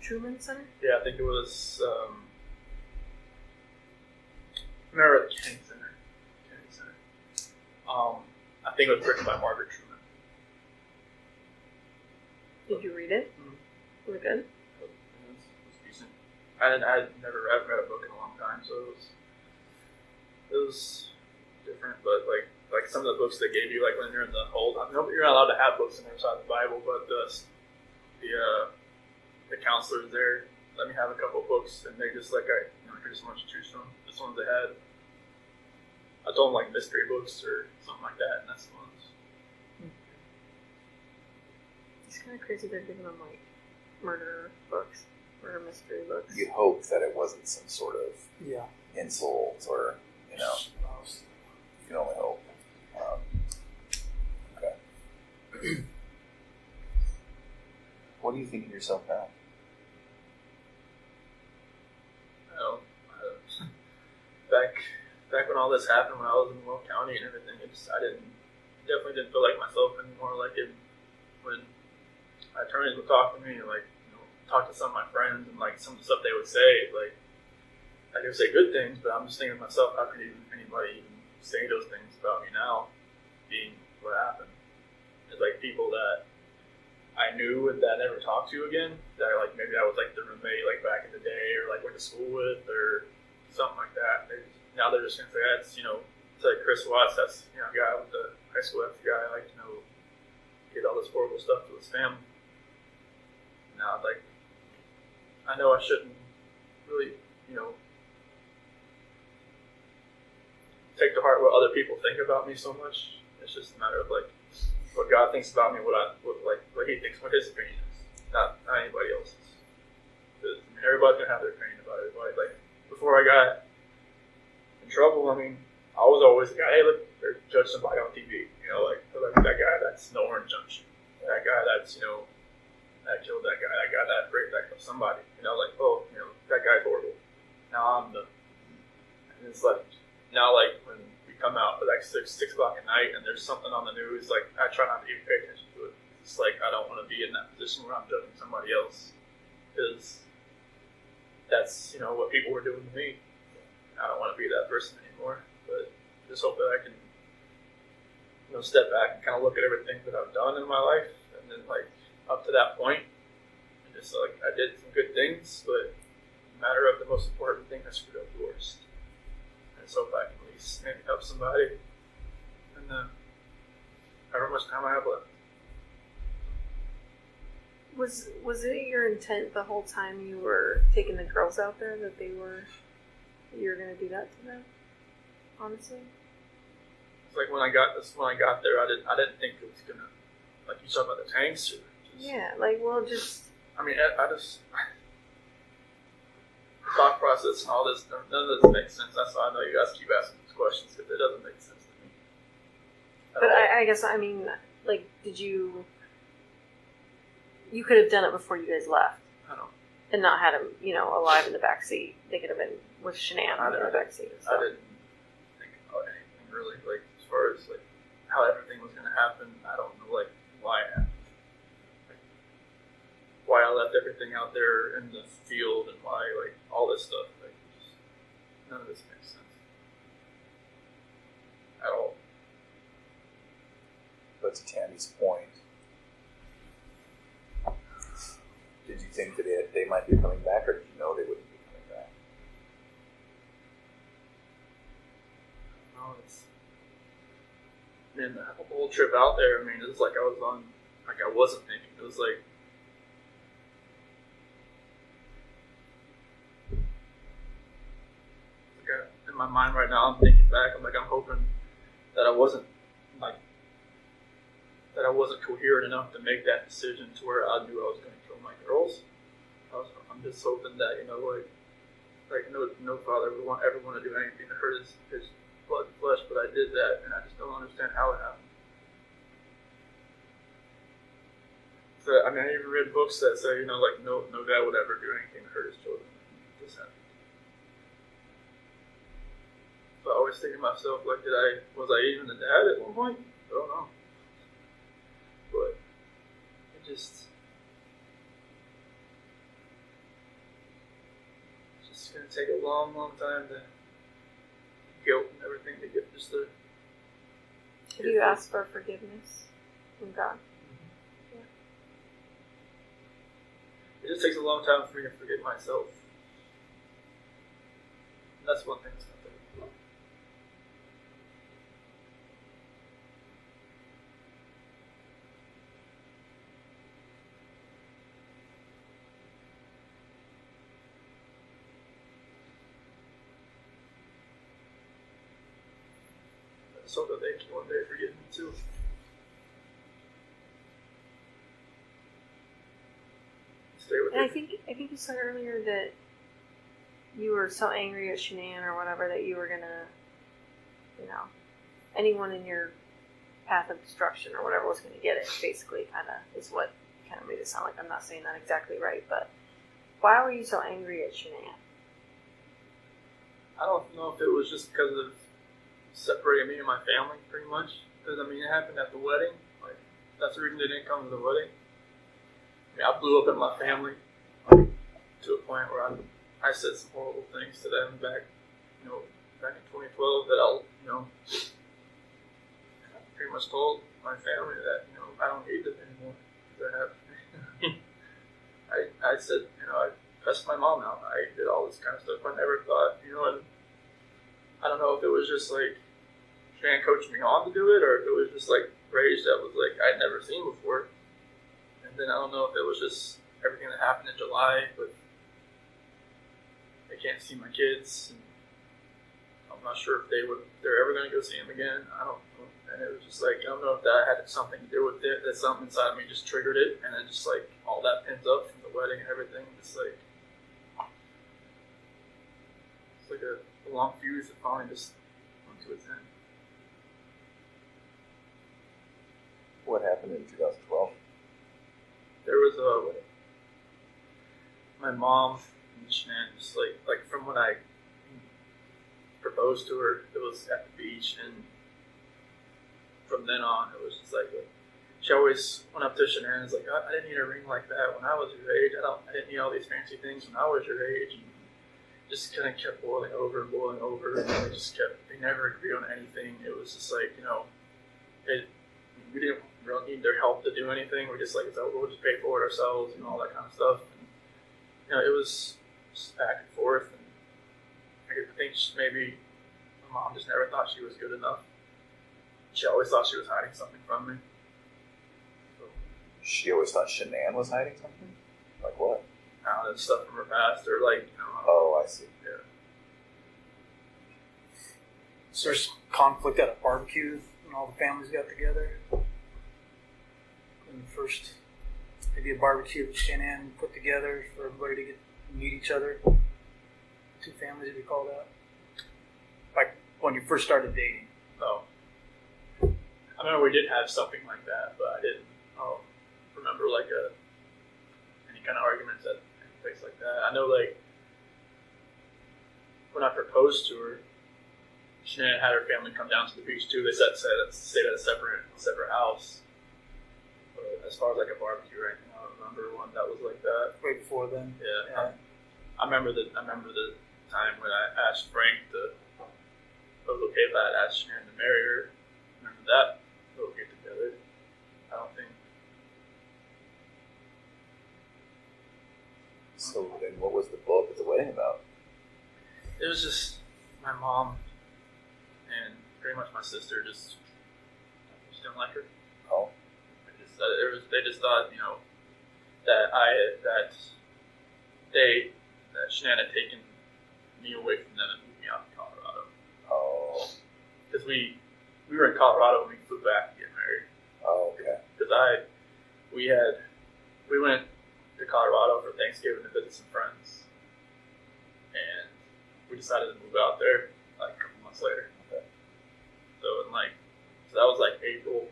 Truman Center? Yeah, I think it was, remember at the Kennedy Center. I think it was written by Margaret Truman. Did you read it? Mm-hmm. Was it good? It was decent. I'd never read a book in a long time, so it was different. But like some of the books they gave you, like when you're in the hold, you're not allowed to have books in there besides the Bible, but the counselors there let me have a couple books, and they just like, here's so much to choose from. This one they had. I told them like mystery books or something like that, and that's the ones. It's kind of crazy they're giving them like murder books, murder mystery books. You'd hope that it wasn't some sort of insult or, you can only hope. Okay. What are you thinking to yourself now? Back when all this happened, when I was in Will County and everything, I definitely didn't feel like myself anymore. Like when my attorneys would talk to me, and talk to some of my friends, and like some of the stuff they would say, like I could say good things, but I'm just thinking to myself, how could anybody even say those things about me now, being what happened? It's like people that I knew and that I never talked to again, that maybe I was like the roommate like back in the day, or like went to school with, or something like that. Now they're just gonna say that's it's like Chris Watts, that's a guy with the high school, that's the guy did all this horrible stuff to his family. Now I know I shouldn't really take to heart what other people think about me so much. It's just a matter of what God thinks about me, what He thinks, what His opinion is, not anybody else's. Because everybody's gonna have their opinion about everybody. Like before I got in trouble, I was always the guy, hey, look, they're judging somebody on TV. That guy that's no Orange Junction. That guy that's, that killed that guy. That guy that raped that somebody. That guy's horrible. Now and it's now when we come out at 6 o'clock at night and there's something on the news, I try not to even pay attention to it. It's I don't want to be in that position where I'm judging somebody else. Because that's, what people were doing to me. I don't want to be that person anymore, but just hope that I can, step back and kind of look at everything that I've done in my life, and then up to that point, and just I did some good things, but no matter of the most important thing, I screwed up the worst. And so if I can at least maybe help somebody, and however much time I have left. Was it your intent the whole time you were taking the girls out there that you were going to do that to them? Honestly, it's when I got there, I didn't think it was gonna you talk about the tanks or just. I mean, I just thought process and all this. None of this makes sense. That's why I know you guys keep asking these questions because it doesn't make sense to me. But I guess did you? You could have done it before you guys left. I don't. And not had him, alive in the back seat. They could have been with Shanann in the back seat. I didn't think about anything really, as far as how everything was going to happen. I don't know, why it happened. why I left everything out there in the field and why, like, all this stuff. Like, just, none of this makes sense at all. But to Tammy's point, did you think that they might be coming back, or did you know they wouldn't be coming back? No, it's, man, the whole trip out there, I mean, it was like I was on, like I wasn't thinking. It was like, in my mind right now, I'm thinking back. I'm hoping that I wasn't coherent enough to make that decision to where I knew I was going to kill my girls. I'm just hoping that, you know, like no father would ever want to do anything to hurt his blood and flesh, but I did that, and I just don't understand how it happened. So I mean, I even read books that say, you know, like no dad would ever do anything to hurt his children. It just happened. So I always think to myself, like, was I even the dad at one point? I don't know. But it's just going to take a long, long time to guilt and everything to get just the... Have you asked for forgiveness from God? Mm-hmm. Yeah. It just takes a long time for me to forgive myself. And that's one thing that's not there. So that they can one day forgive me too. Stay with And it. I think you said earlier that you were so angry at Shanann or whatever that you were gonna, you know, anyone in your path of destruction or whatever was gonna get it. Basically, kind of is what kind of made it sound like. I'm not saying that exactly right, but why were you so angry at Shanann? I don't know if it was just because of separating me and my family, pretty much. Because, I mean, it happened at the wedding. Like, that's the reason they didn't come to the wedding. I mean, I blew up at my family to a point where I said some horrible things to them back in 2012 that I pretty much told my family that, I don't need them anymore. Because I said, I cussed my mom out. I did all this kind of stuff. I never thought, and I don't know if it was just like Shanann coached me on to do it, or if it was just like rage that was like I'd never seen before. And then I don't know if it was just everything that happened in July, but I can't see my kids, and I'm not sure if they're ever going to go see them again. I don't know. And it was just like, I don't know if that had something to do with it, that something inside of me just triggered it, and then just like all that pins up from the wedding and everything, just like it's like a long fuse that finally just went to its end. What happened in 2012? There was my mom and Shanann, just like from when I proposed to her, it was at the beach, and from then on, it was just like she always went up to Shanann and was like, I didn't need a ring like that when I was your age. I didn't need all these fancy things when I was your age. And just kind of kept boiling over, and they never agreed on anything. It was just like, we didn't really need their help to do anything. We're just like, we'll just pay for it ourselves and all that kind of stuff. And, it was just back and forth. And I think maybe my mom just never thought she was good enough. She always thought she was hiding something from me. So, She always thought Shanann was hiding something? Like what? I don't know, stuff from her past, or like, Oh, I see. Yeah. So there's conflict at a barbecue when all the families got together. And first, maybe a barbecue that Shanann put together for everybody to get to meet each other. Two families, if you call that. Like when you first started dating. So, I remember we did have something like that, but I didn't remember like any kind of arguments at any place like that. I know like when I proposed to her, Shanann had her family come down to the beach too. They stayed at a separate house. But as far as like a barbecue or anything, I don't remember one that was like that. Way before then. Yeah. I remember the time when I asked Frank to. It was okay if I had asked Shanann to marry her. Remember that little get together? I don't think. So then, what was the blow up at the wedding about? It was just my mom and pretty much my sister just didn't like her. Oh. They just thought, that that Shanann had taken me away from them and moved me out to Colorado. Oh. Because we were in Colorado when we flew back to get married. Oh, okay. Because we went to Colorado for Thanksgiving to visit some friends, and we decided to move out there like a couple months later. Okay. So that was like April.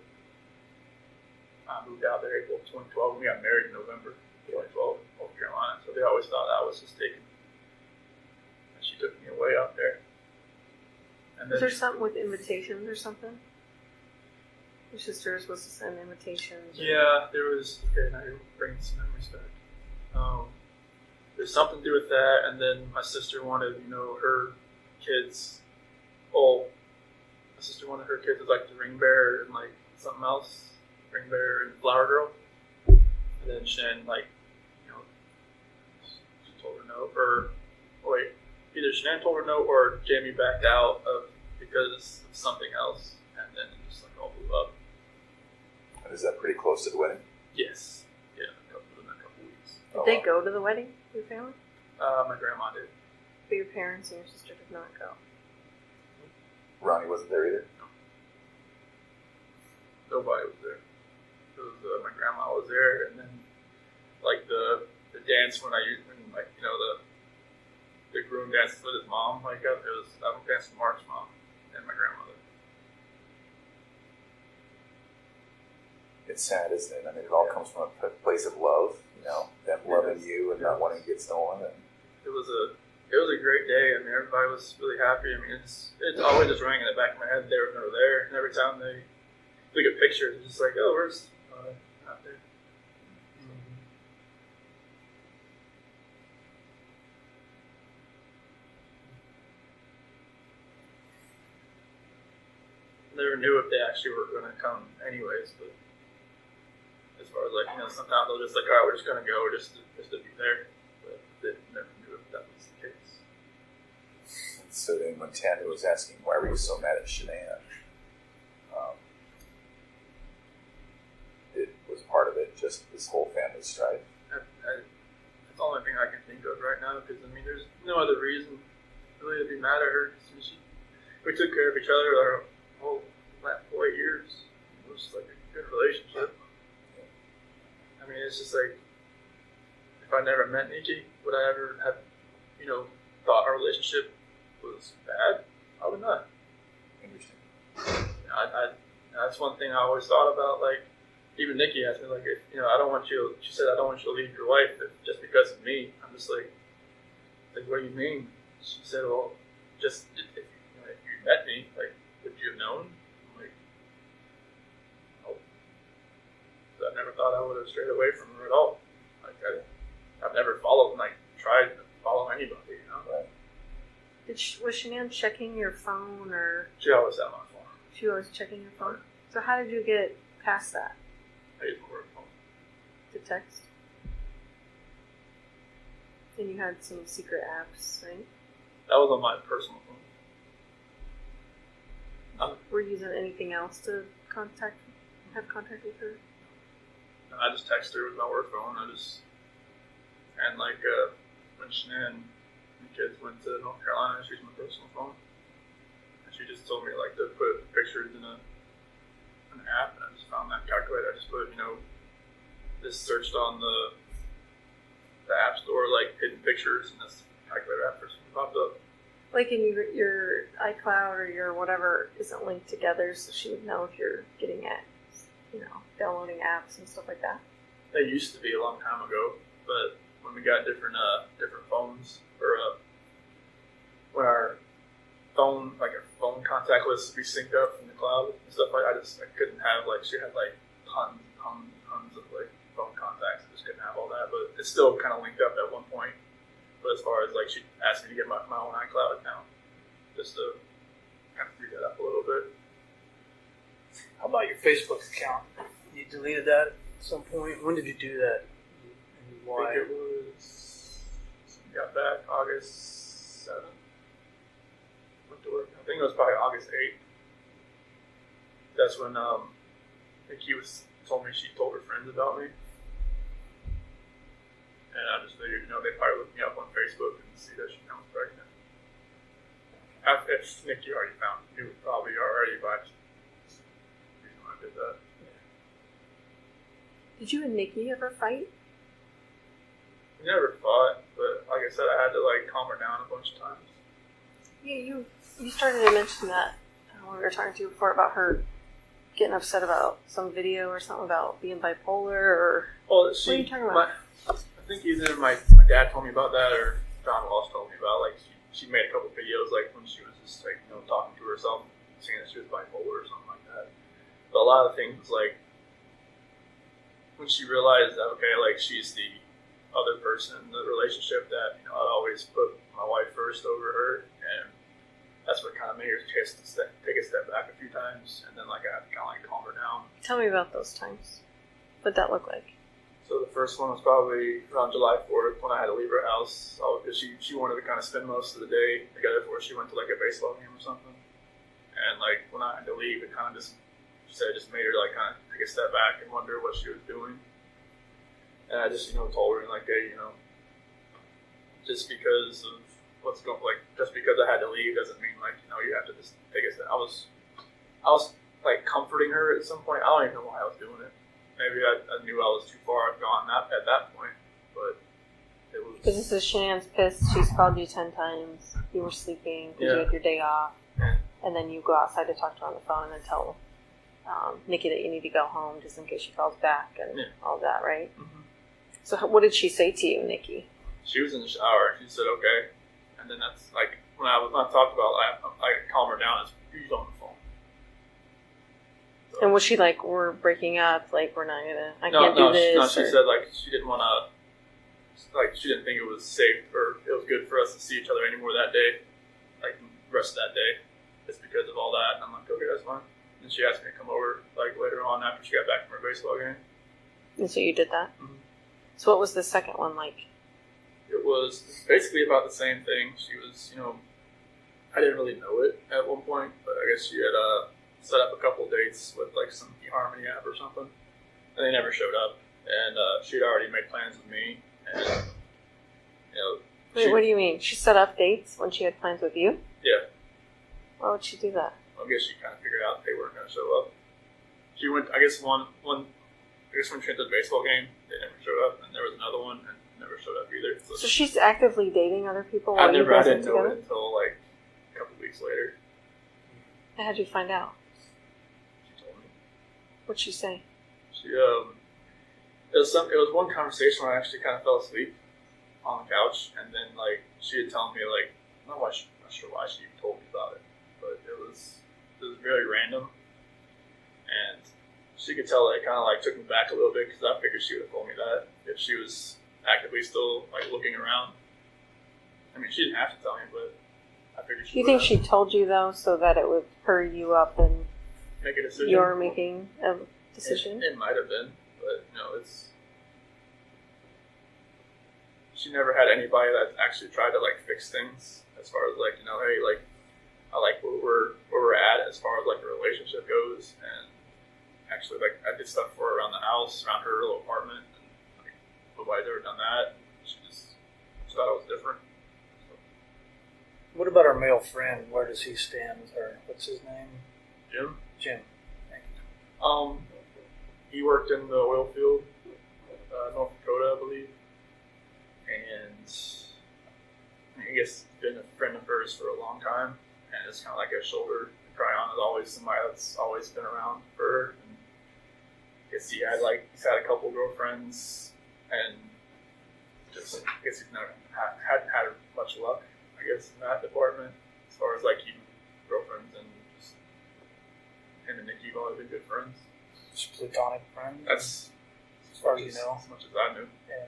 I moved out there April 2012, and we got married in November 2012 in North Carolina. So they always thought I was just taken. And she took me away out there. And Was there something with invitations or something? Your sister was supposed to send invitations. Yeah, there was. Okay, now you're bringing some memories back. There's something to do with that, and then my sister wanted, her kids. Oh, my sister wanted her kids as like the ring bearer and like something else. Ring bearer and flower girl. And then Shanann, she told her no, either Shanann told her no or Jamie backed out because of something else, and then it just like all blew up. And is that pretty close to the wedding? Yes. Yeah, within a couple weeks. Did they go to the wedding, your family? My grandma did. But your parents and your sister did not go. Ronnie wasn't there either? Nobody was there. It was, my grandma was there, and then like the dance when the groom dances with his mom, I would dance with Mark's mom and my grandmother. It's sad, isn't it? I mean, it all comes from a place of love, them loving you and not wanting to get stolen. And It was a great day. I mean, everybody was really happy. I mean, it's always just ringing in the back of my head. They were never there, and every time they look at pictures, it's just like, oh, where's not there. Mm-hmm. Never knew if they actually were going to come anyways, but as far as sometimes they'll just like, all right, we're just going to go just to be there, but they never knew if that was the case. And so then when Tanya was asking, why were you so mad at Shanann? It was part of it, just this whole family strife. That's the only thing I can think of right now, because there's no other reason really to be mad at her. We took care of each other our whole last 4 years. It was like a good relationship. I mean, it's just like, if I never met Nikki, would I ever have, thought our relationship was bad? Probably not. Interesting. That's one thing I always thought about. Like, even Nikki asked me, like, I don't want you. She said, I don't want you to leave your wife just because of me. I'm just like, what do you mean? She said, well, just if you met me, like, would you have known? I'm like, no. I never thought I would have strayed away from her at all. Like, I've never tried to follow anybody, Right. Was Shanann checking your phone, or She always had my phone. she was checking your phone? So how did you get past that? I use my work phone. To text? And you had some secret apps, right? That was on my personal phone. Were you using anything else to have contact with her? I just text her with my work phone. When Shanann and the kids went to North Carolina, she used my personal phone. And she just told me to put pictures in an app, and I just found that calculator. I just put, just searched on the app store, like hidden pictures, and this calculator app first popped up. Like in your iCloud or your whatever isn't linked together, so she would know if you're getting at, downloading apps and stuff like that. They used to be a long time ago, but when we got different phones, or when our phone contact list be synced up from the cloud and stuff like that, I couldn't have, she had tons of phone contacts. I just couldn't have but it's still kind of linked up at one point. But as far as like she asked me to get my own iCloud account, just to kind of free that up a little bit. How about your Facebook account? You deleted that at some point. When did you do that? And I why? think it was got back August 7th. Went to work. I think it was probably August 8th. That's when Nikki told me she told her friends about me. And I just figured, they probably looked me up on Facebook and see that she was pregnant. If Nikki already knew probably already, but the reason why I did that. Did you and Nikki ever fight? We never fought, but like I said, I had to calm her down a bunch of times. Yeah, you started to mention that when we were talking to you before about her getting upset about some video or something about being bipolar or... Well, what are you talking about? I think either my dad told me about that or John Walsh told me about she made a couple videos when she was just talking to herself, saying that she was bipolar or something like that. But a lot of things when she realized that she's the other person in the relationship, that I'd always put my wife first over her, and that's what kind of made her take a step back a few times, and then I had to kind of calm her down. Tell me about those times. What'd that look like? So the first one was probably around July 4th when I had to leave her house because she wanted to kind of spend most of the day together before she went to a baseball game or something. And when I had to leave, it kind of just made her kind of take a step back and wonder what she was doing. And I just told her hey, just because of what's going just because I had to leave doesn't mean you have to just take a step. I was comforting her at some point. I don't even know why I was doing it. Maybe I knew I was too far gone at that point, but it was... Because this is Shanann's pissed. She's called you 10 times. You were sleeping because you had your day off. Yeah. And then you go outside to talk to her on the phone and then tell Nikki that you need to go home just in case she calls back and all that, right? Mm-hmm. So what did she say to you, Nikki? She was in the shower. She said, okay. And then that's when I talked about I calm her down, it's usually on the phone. And was she we're breaking up, we're not gonna, I can't do do this? No, she said, she didn't want to, she didn't think it was safe or it was good for us to see each other anymore that day, the rest of that day, just because of all that. And I'm okay, that's fine. And she asked me to come over, later on after she got back from her baseball game. And so you did that? Mm-hmm. So what was the second one like? It was basically about the same thing. She was, I didn't really know it at one point, but I guess she had, set up a couple dates with some eHarmony app or something, and they never showed up. And she had already made plans with me, and Wait, what do you mean? She set up dates when she had plans with you? Yeah. Why would she do that? I guess she kind of figured out they weren't going to show up. She went, I guess when she went to the baseball game, they never showed up, and there was another one and never showed up either. So she's actively dating other people I while you guys are didn't know together? it until a couple weeks later. How did you find out? She told me. What'd she say? She it was one conversation where I actually kind of fell asleep on the couch, and then she had told me I'm not sure why she even told me about it, but it was very random, and she could tell that it kind of took me back a little bit because I figured she would have told me that if she was actively still looking around. I mean, she didn't have to tell me, but I figured she. Do you think she told you though so that it would hurry you up and make a decision? you're making a decision? It might have been, but it's. She never had anybody that actually tried to fix things as far as hey, I like where we're at as far as the relationship goes, and actually I did stuff for her around the house, around her little apartment, and nobody's ever done that. She just thought it was different. So. What about our male friend? Where does he stand with her? What's his name? Jim. Thank you. He worked in the oil field, North Dakota, I believe. And I guess been a friend of hers for a long time, and it's kind of like a shoulder to cry on. Is always somebody that's always been around for her. And I guess he's had a couple girlfriends, and just I guess he's never hadn't had much luck. I guess in that department, as far as keeping girlfriends, and just him and Nikki have always been good friends. Just platonic friends. That's as far as you know. As much as I knew. Yeah.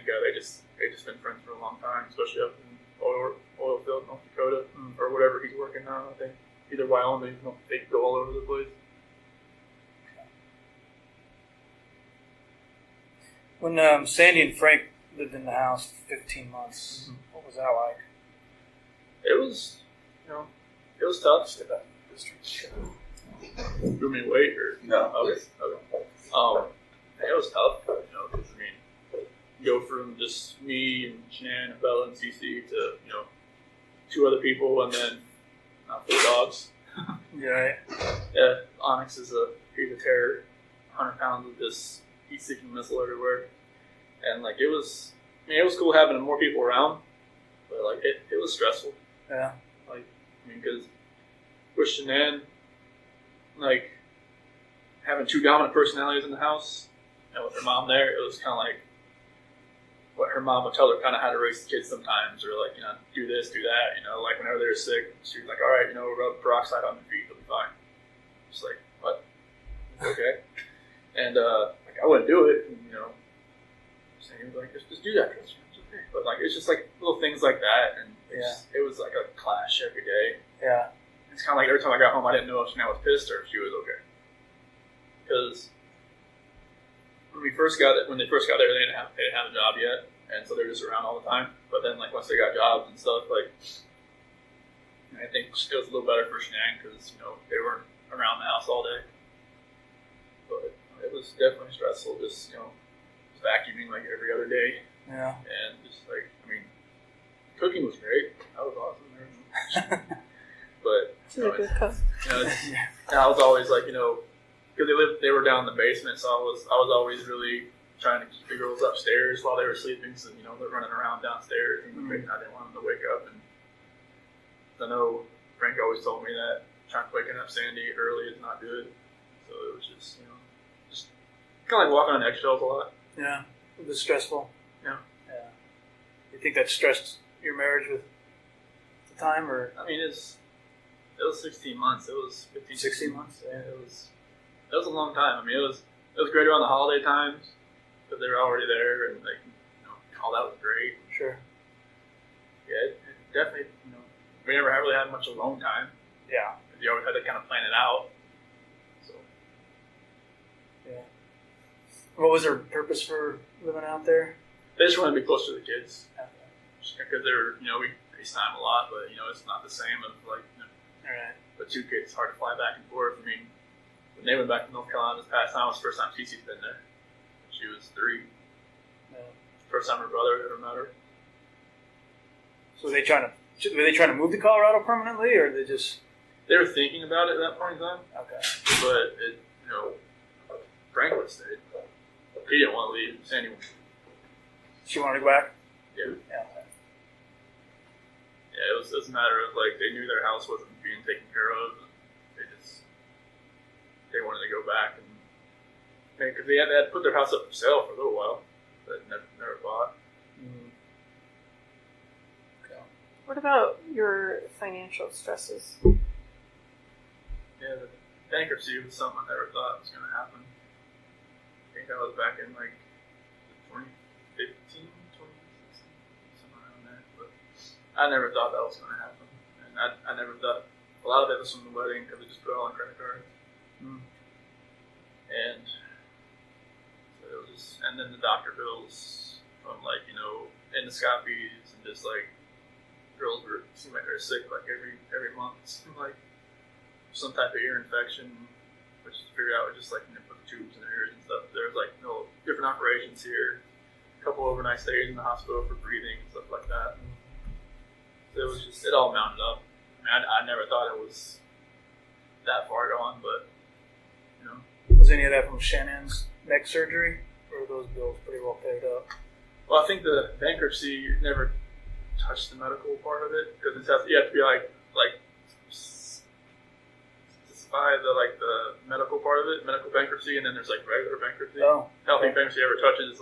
think they just been friends for a long time, especially up in oil field, North Dakota, or whatever he's working now. I think either Wyoming, they go all over the place. When Sandy and Frank lived in the house for 15 months, what was that like? It was, it was tough. Step out in the street. You mean wait or No. Okay. It was tough, because go from just me and Shanann and Bella and Cece to 2 other people, and then 4 dogs. Yeah. Yeah, Onyx he's a terror, 100 pounds of this heat-seeking missile everywhere, and it was cool having more people around, but it was stressful. Yeah. Because with Shanann, having 2 dominant personalities in the house, and with her mom there, it was kind of like what her mom would tell her kind of how to raise the kids sometimes, or do this, do that, whenever they were sick, she was like, all right, rub peroxide on their feet, they'll be fine. Just what? Okay. And I wouldn't do it, and saying like, just do that, Chris. It's okay. But it's just little things like that, and it was like a clash every day. Yeah. It's kind of like every time I got home, I didn't know if Shanann was pissed or if she was okay. Because when they first got there, they didn't have a job yet, and so they're just around all the time. But then once they got jobs and stuff, I think it was a little better for Shanann because they weren't around the house all day. But it was definitely stressful, just vacuuming every other day. Yeah. And just cooking was great. That was awesome. But She's a good cook. I was always because they were down in the basement, so I was always really trying to keep the girls upstairs while they were sleeping, so they're running around downstairs, and I didn't want them to wake up. And I know Frank always told me that waking up Sandy early is not good, so it was just just kind of walking on eggshells a lot. Yeah, it was stressful. Yeah. Yeah. You think that stressed your marriage with the time, or? It was 16 months. It was 15, 16 months. Yeah, it was a long time. It was great around the holiday times because they were already there, and all that was great. Sure. Yeah, it definitely. We never really had much alone time. Yeah. You always had to kind of plan it out. So. Yeah. What was their purpose for living out there? They just wanted to be close to the kids. Okay. Because they were, we FaceTime a lot, but it's not the same as All right. the 2 kids. It's hard to fly back and forth. When they went back to North Carolina this past time, it was the first time Cece's been there. She was 3. Yeah. First time her brother ever met her. So were they trying to move to Colorado permanently, or they just? They were thinking about it at that point in time. Okay. But Frank would have stayed. He didn't want to leave. Sandy wanted to leave. She wanted to go back. Yeah. Yeah. Yeah, it was a matter of they knew their house wasn't being taken care of. They wanted to go back because they had put their house up for sale for a little while, but never bought. Mm-hmm. Okay. What about your financial stresses? Yeah, the bankruptcy was something I never thought was going to happen. I think that was back in 2015, 2016, somewhere around there. But I never thought that was going to happen, and I never thought a lot of it was from the wedding because they just put it all on credit cards. And so it was and then the doctor bills from endoscopies and just girls seemed like they were sick every month. It seemed like some type of ear infection, which figured out was just put the tubes in their ears and stuff. There was no different operations here, a couple overnight stays in the hospital for breathing and stuff like that. So it was it all mounted up. I never thought it was that far gone, but Was any of that from Shannon's neck surgery, or were those bills pretty well paid up? Well, I think the bankruptcy never touched the medical part of it because you have to be specify the medical part of it, medical bankruptcy, and then there's regular bankruptcy. Oh, Healthy bankruptcy ever touches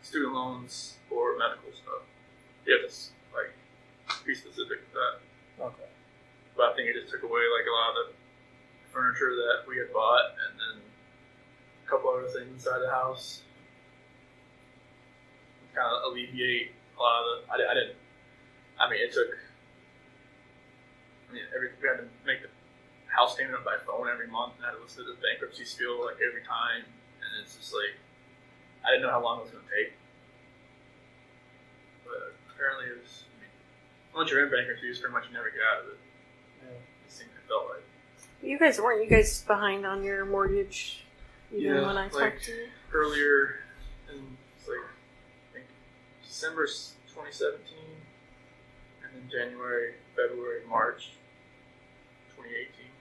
student loans or medical stuff. You have to be specific to that. Okay. But I think it just took away a lot of the furniture that we had bought, and then a couple other things inside the house. kind of alleviate a lot of the. I didn't. I mean, it took. I mean, we had to make the house payment by phone every month, and I had to listen to the bankruptcy spiel like every time, and it's just like I didn't know how long it was going to take. But apparently, it was. I mean, once you're in bankruptcy, it's pretty much you never get out of it. Yeah. It seemed it felt like. Weren't you guys behind on your mortgage? Even when I like talked to you? earlier in like I think December 2017, and then January, February, March 2018.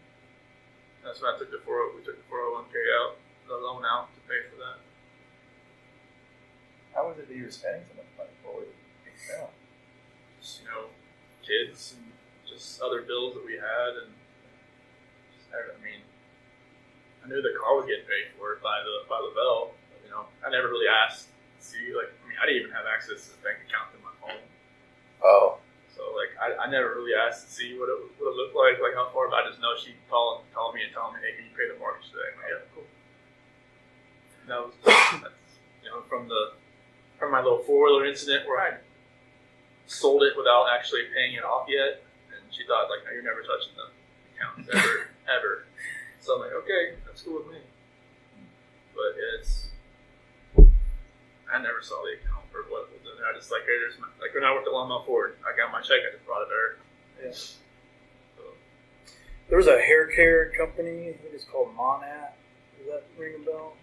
That's when I took we took the 401k out, the loan out to pay for that. How was it that you were spending so much money? What were you doing? Just, kids and just other bills that we had, and I mean, I knew the car was getting paid for by the bell. But, I never really asked to see. I didn't even have access to the bank account in my phone. Oh. So I never really asked to see what it looked like how far. But I just know she'd call me and tell me, hey, can you pay the mortgage today? I'm like, yeah, cool. And that was from my little 4-wheeler incident where I sold it without actually paying it off yet, and she thought no, you're never touching the account ever. So I'm like, okay, that's cool with me. But I never saw the account for what was in there. I just hey, there's when I worked at Lawnmower Ford, I got my check, I just brought it there. Yeah. So, There was a hair care company. I think it's called Monat. Does that ring a bell?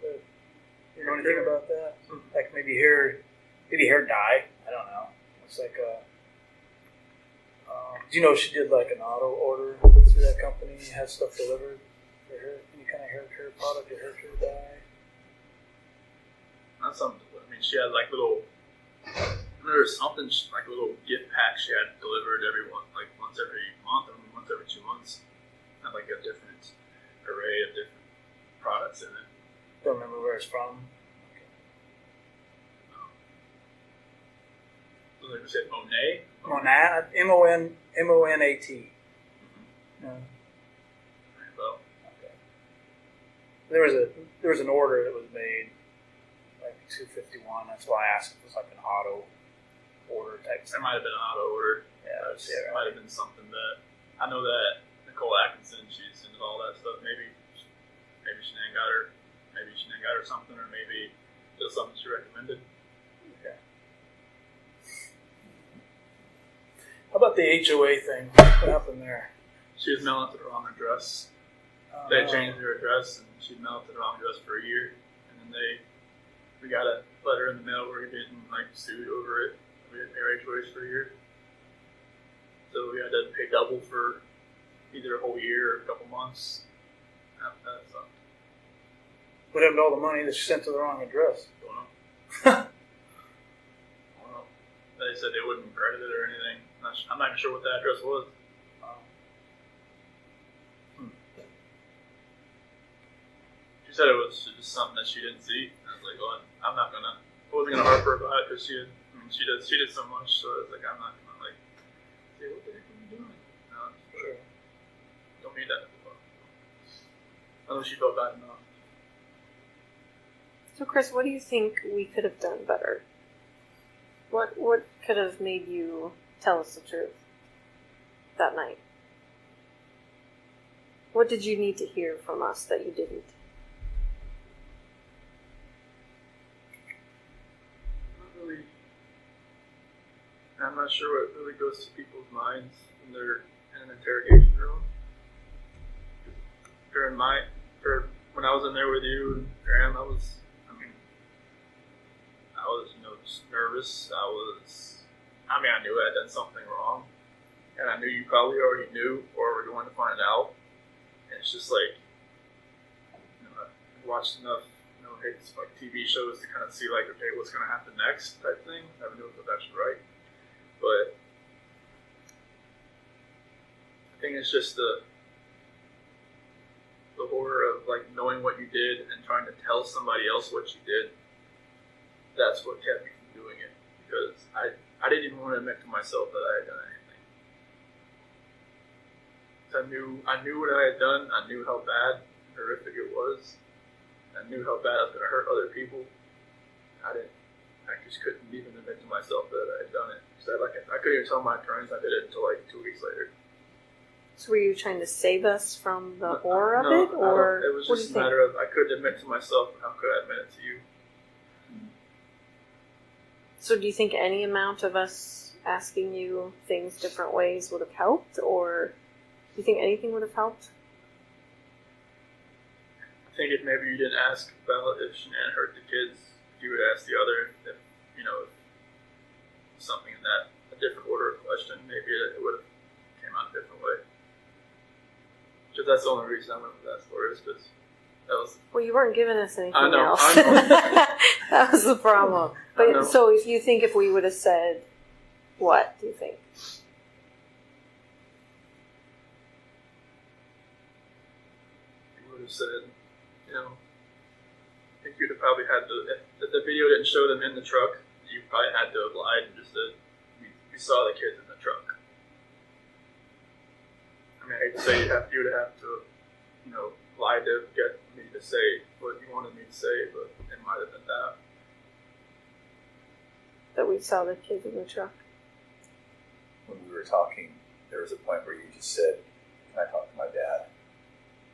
You know anything about that? Like maybe hair dye. I don't know. It's like a. Do you know she did an auto order through that company? Had stuff delivered for her, any kind of hair care product or hair care dye. not something. I mean, she had little. There was something little gift packs she had delivered once every month or once every 2 months. Had a different array of different products in it. Don't remember where it's from. So they said Monet. Monat, Monat. Mm-hmm. Yeah. Well, Okay. There was an order that was made, $251. That's why I asked if it was an auto order type that thing. might have been an auto order. Yeah, It might have been something that I know that Nicole Atkinson, she's into all that stuff. Maybe Shanann got her. Maybe Shanann got her something, or maybe just something she recommended. Okay. How about the HOA thing? What happened there? She was mailing to the wrong address. They changed her address, and she mailed to the wrong address for a year. And then we got a letter in the mail where we were getting sued over it. We didn't pay our HOAs for a year, so we had to pay double for either a whole year or a couple months. That sucked. What happened to all the money that she sent to the wrong address? Don't know. They said they wouldn't credit it or anything. I'm not even sure what the address was. She said it was just something that she didn't see. I was like, well, I wasn't gonna harp her about it because she did so much. So I was I'm not gonna say what the heck are you doing? No, sure. Don't need that. I know she felt bad enough. So, Chris, what do you think we could have done better? What could have made you tell us the truth that night? What did you need to hear from us that you didn't? I'm not sure what really goes to people's minds when they're in an interrogation room. When I was in there with you and Graham, I was just nervous. I knew I had done something wrong, and I knew you probably already knew or were going to find out. And it's just I've watched enough, hits TV shows to kind of see okay, what's going to happen next type thing. I never knew if that's right. But I think it's just the horror of knowing what you did and trying to tell somebody else what you did. That's what kept me from doing it, because I didn't even want to admit to myself that I had done anything. So I knew what I had done. I knew how bad and horrific it was. I knew how bad I was going to hurt other people. I I just couldn't even admit to myself that I had done it. Because I couldn't even tell my attorneys I did it until like 2 weeks later. So were you trying to save us from the horror of No, it, or it was what do just you a think? matter of I couldn't admit to myself, and how could I admit it to you? So do you think any amount of us asking you things different ways would have helped, or do you think anything would have helped? I think if maybe you didn't ask about if Shanann hurt the kids, you would ask the other if something in that a different order of question, maybe it would have came out a different way. Because that's the only reason I went with that story is because that was. Well, you weren't giving us anything I know. else. That was the problem. But so if we would have said, what do you think? You would have said, I think you'd have probably had to, if the video didn't show them in the truck, you probably had to have lied and just said, we saw the kids in the truck. I mean, I hate to say you would have to, lie to get me to say what you wanted me to say, but it might have been that. That we saw the kids in the truck. When we were talking, there was a point where you just said, "Can I talk to my dad?"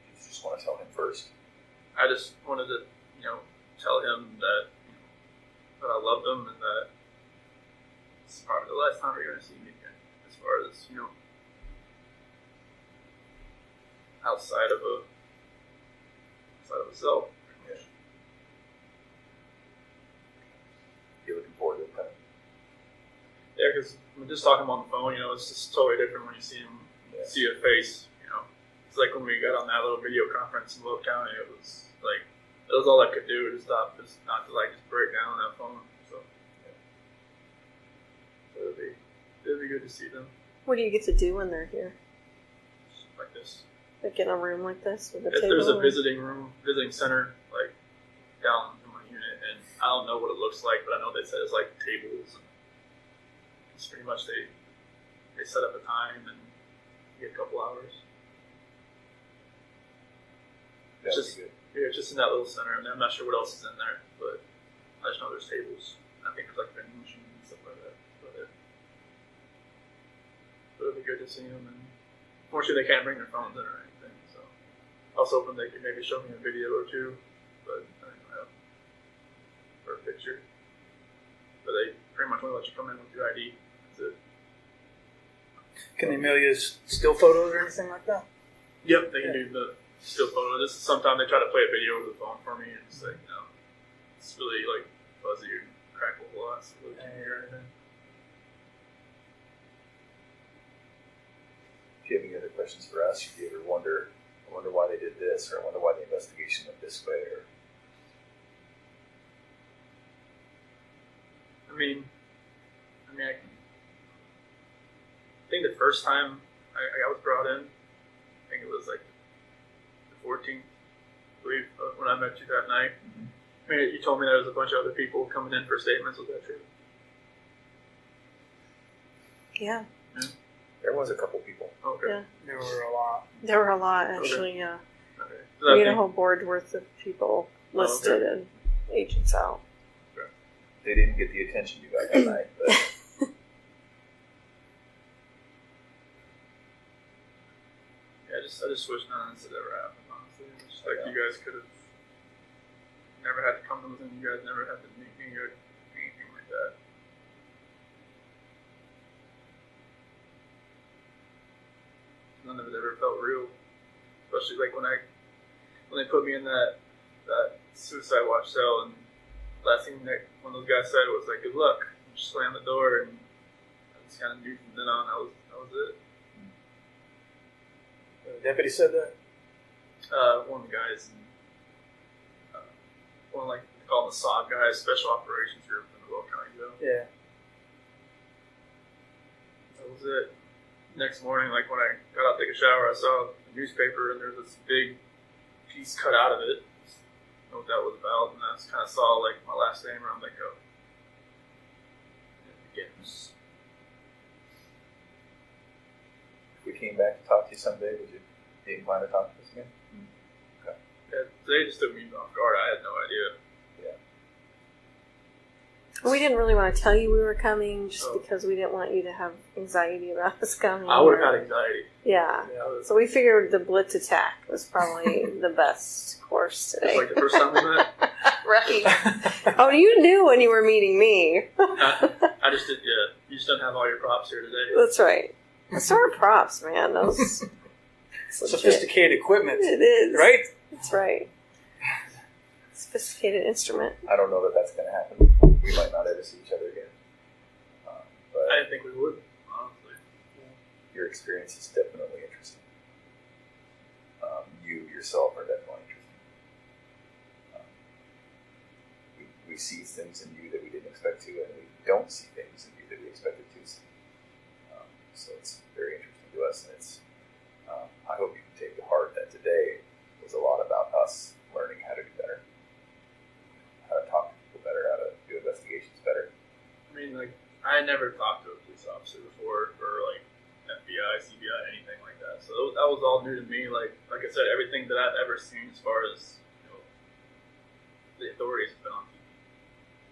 Did you just want to tell him first? I just wanted to, tell him that, that I loved him and that it's probably the last time you're going to see me again. As far as, outside of a cell. Yeah. You looking forward to it coming? Yeah, because I'm just talking on the phone, it's just totally different when you see him, see a face, It's like when we got on that little video conference in Will County, it was all I could do to stop, just not to just break down on that phone. So it'd be good to see them. What do you get to do when they're here? Just like this. Like in a room like this with a If table? there's a visiting center, down in my unit, and I don't know what it looks like, but I know they said it's tables. And it's pretty much they set up a time and you get a couple hours. That It's would just, be good. it's just in that little center, and I'm not sure what else is in there, but I just know there's tables. I think there's vending machines and stuff like that. But it'll be good to see them, and fortunately they can't bring their phones in or anything, so I was hoping they could maybe show me a video or two, but I don't know, or a picture. But they pretty much only let you come in with your ID. That's it. Can they mail you still photos or anything like that? Yep, they can do the still photo. This is sometimes they try to play a video over the phone for me, and it's it's really fuzzy and crackles a lot, so really can't hear anything. If you have any other questions for us, if you ever wonder why they did this, or wonder why the investigation went this way, or I think the first time I was brought in, I think it was the 14th, I believe, when I met you that night. Mm-hmm. I mean, you told me there was a bunch of other people coming in for statements. Was that true? Yeah. there was a couple people. Okay. Yeah. There were a lot. There were a lot, actually, yeah. Okay. We had a whole board worth of people listed and agents out. They didn't get the attention you got that night, but Yeah, I just wish none of this had ever happened, honestly. Just you guys could have never had to come to them, you guys never had to meet me or anything like that. None of it ever felt real. Especially when they put me in that suicide watch cell, and last thing that one of those guys said was good luck. And just slammed the door, and I just kind of knew from then on that was it. The deputy said that? One of the guys, one they call them the SOG guys, Special Operations Group in the Will County Jail. Yeah. That was it. Next morning, when I got out to take a shower, I saw the newspaper, and there's this big piece cut out of it. I don't know what that was about, and I just kind of saw my last name, and I'm it begins. if we came back to talk to you someday, would you be inclined to talk to us again? Okay. Yeah, they just took me off guard. I had no idea. Yeah. We didn't really want to tell you we were coming just Oh. because we didn't want you to have anxiety about us coming. I would have had anxiety. Yeah. Yeah, So we figured the blitz attack was probably the best course it's today. like the first time we met. Right. Oh, you knew when you were meeting me. I just did. Yeah, you just don't have all your props here today. That's right. That's our props, man. Those it's legit. Sophisticated equipment, It is. right? That's right. Sophisticated instrument. I don't know that that's going to happen. We might not ever see each other again. But I didn't think we would, honestly. your experience is definitely interesting. You yourself are definitely interesting. We see things in you that we didn't expect to, and we don't see things in you that we expected to see. So it's very interesting to us, and it's. I hope you can take to heart that today was a lot about us learning how to do better, how to talk to people better, how to do investigations better. I mean, like, I never talked to a police officer before, or like FBI, CBI, anything like that. So that was all new to me. Like I said, everything that I've ever seen as far as the authorities have been on TV.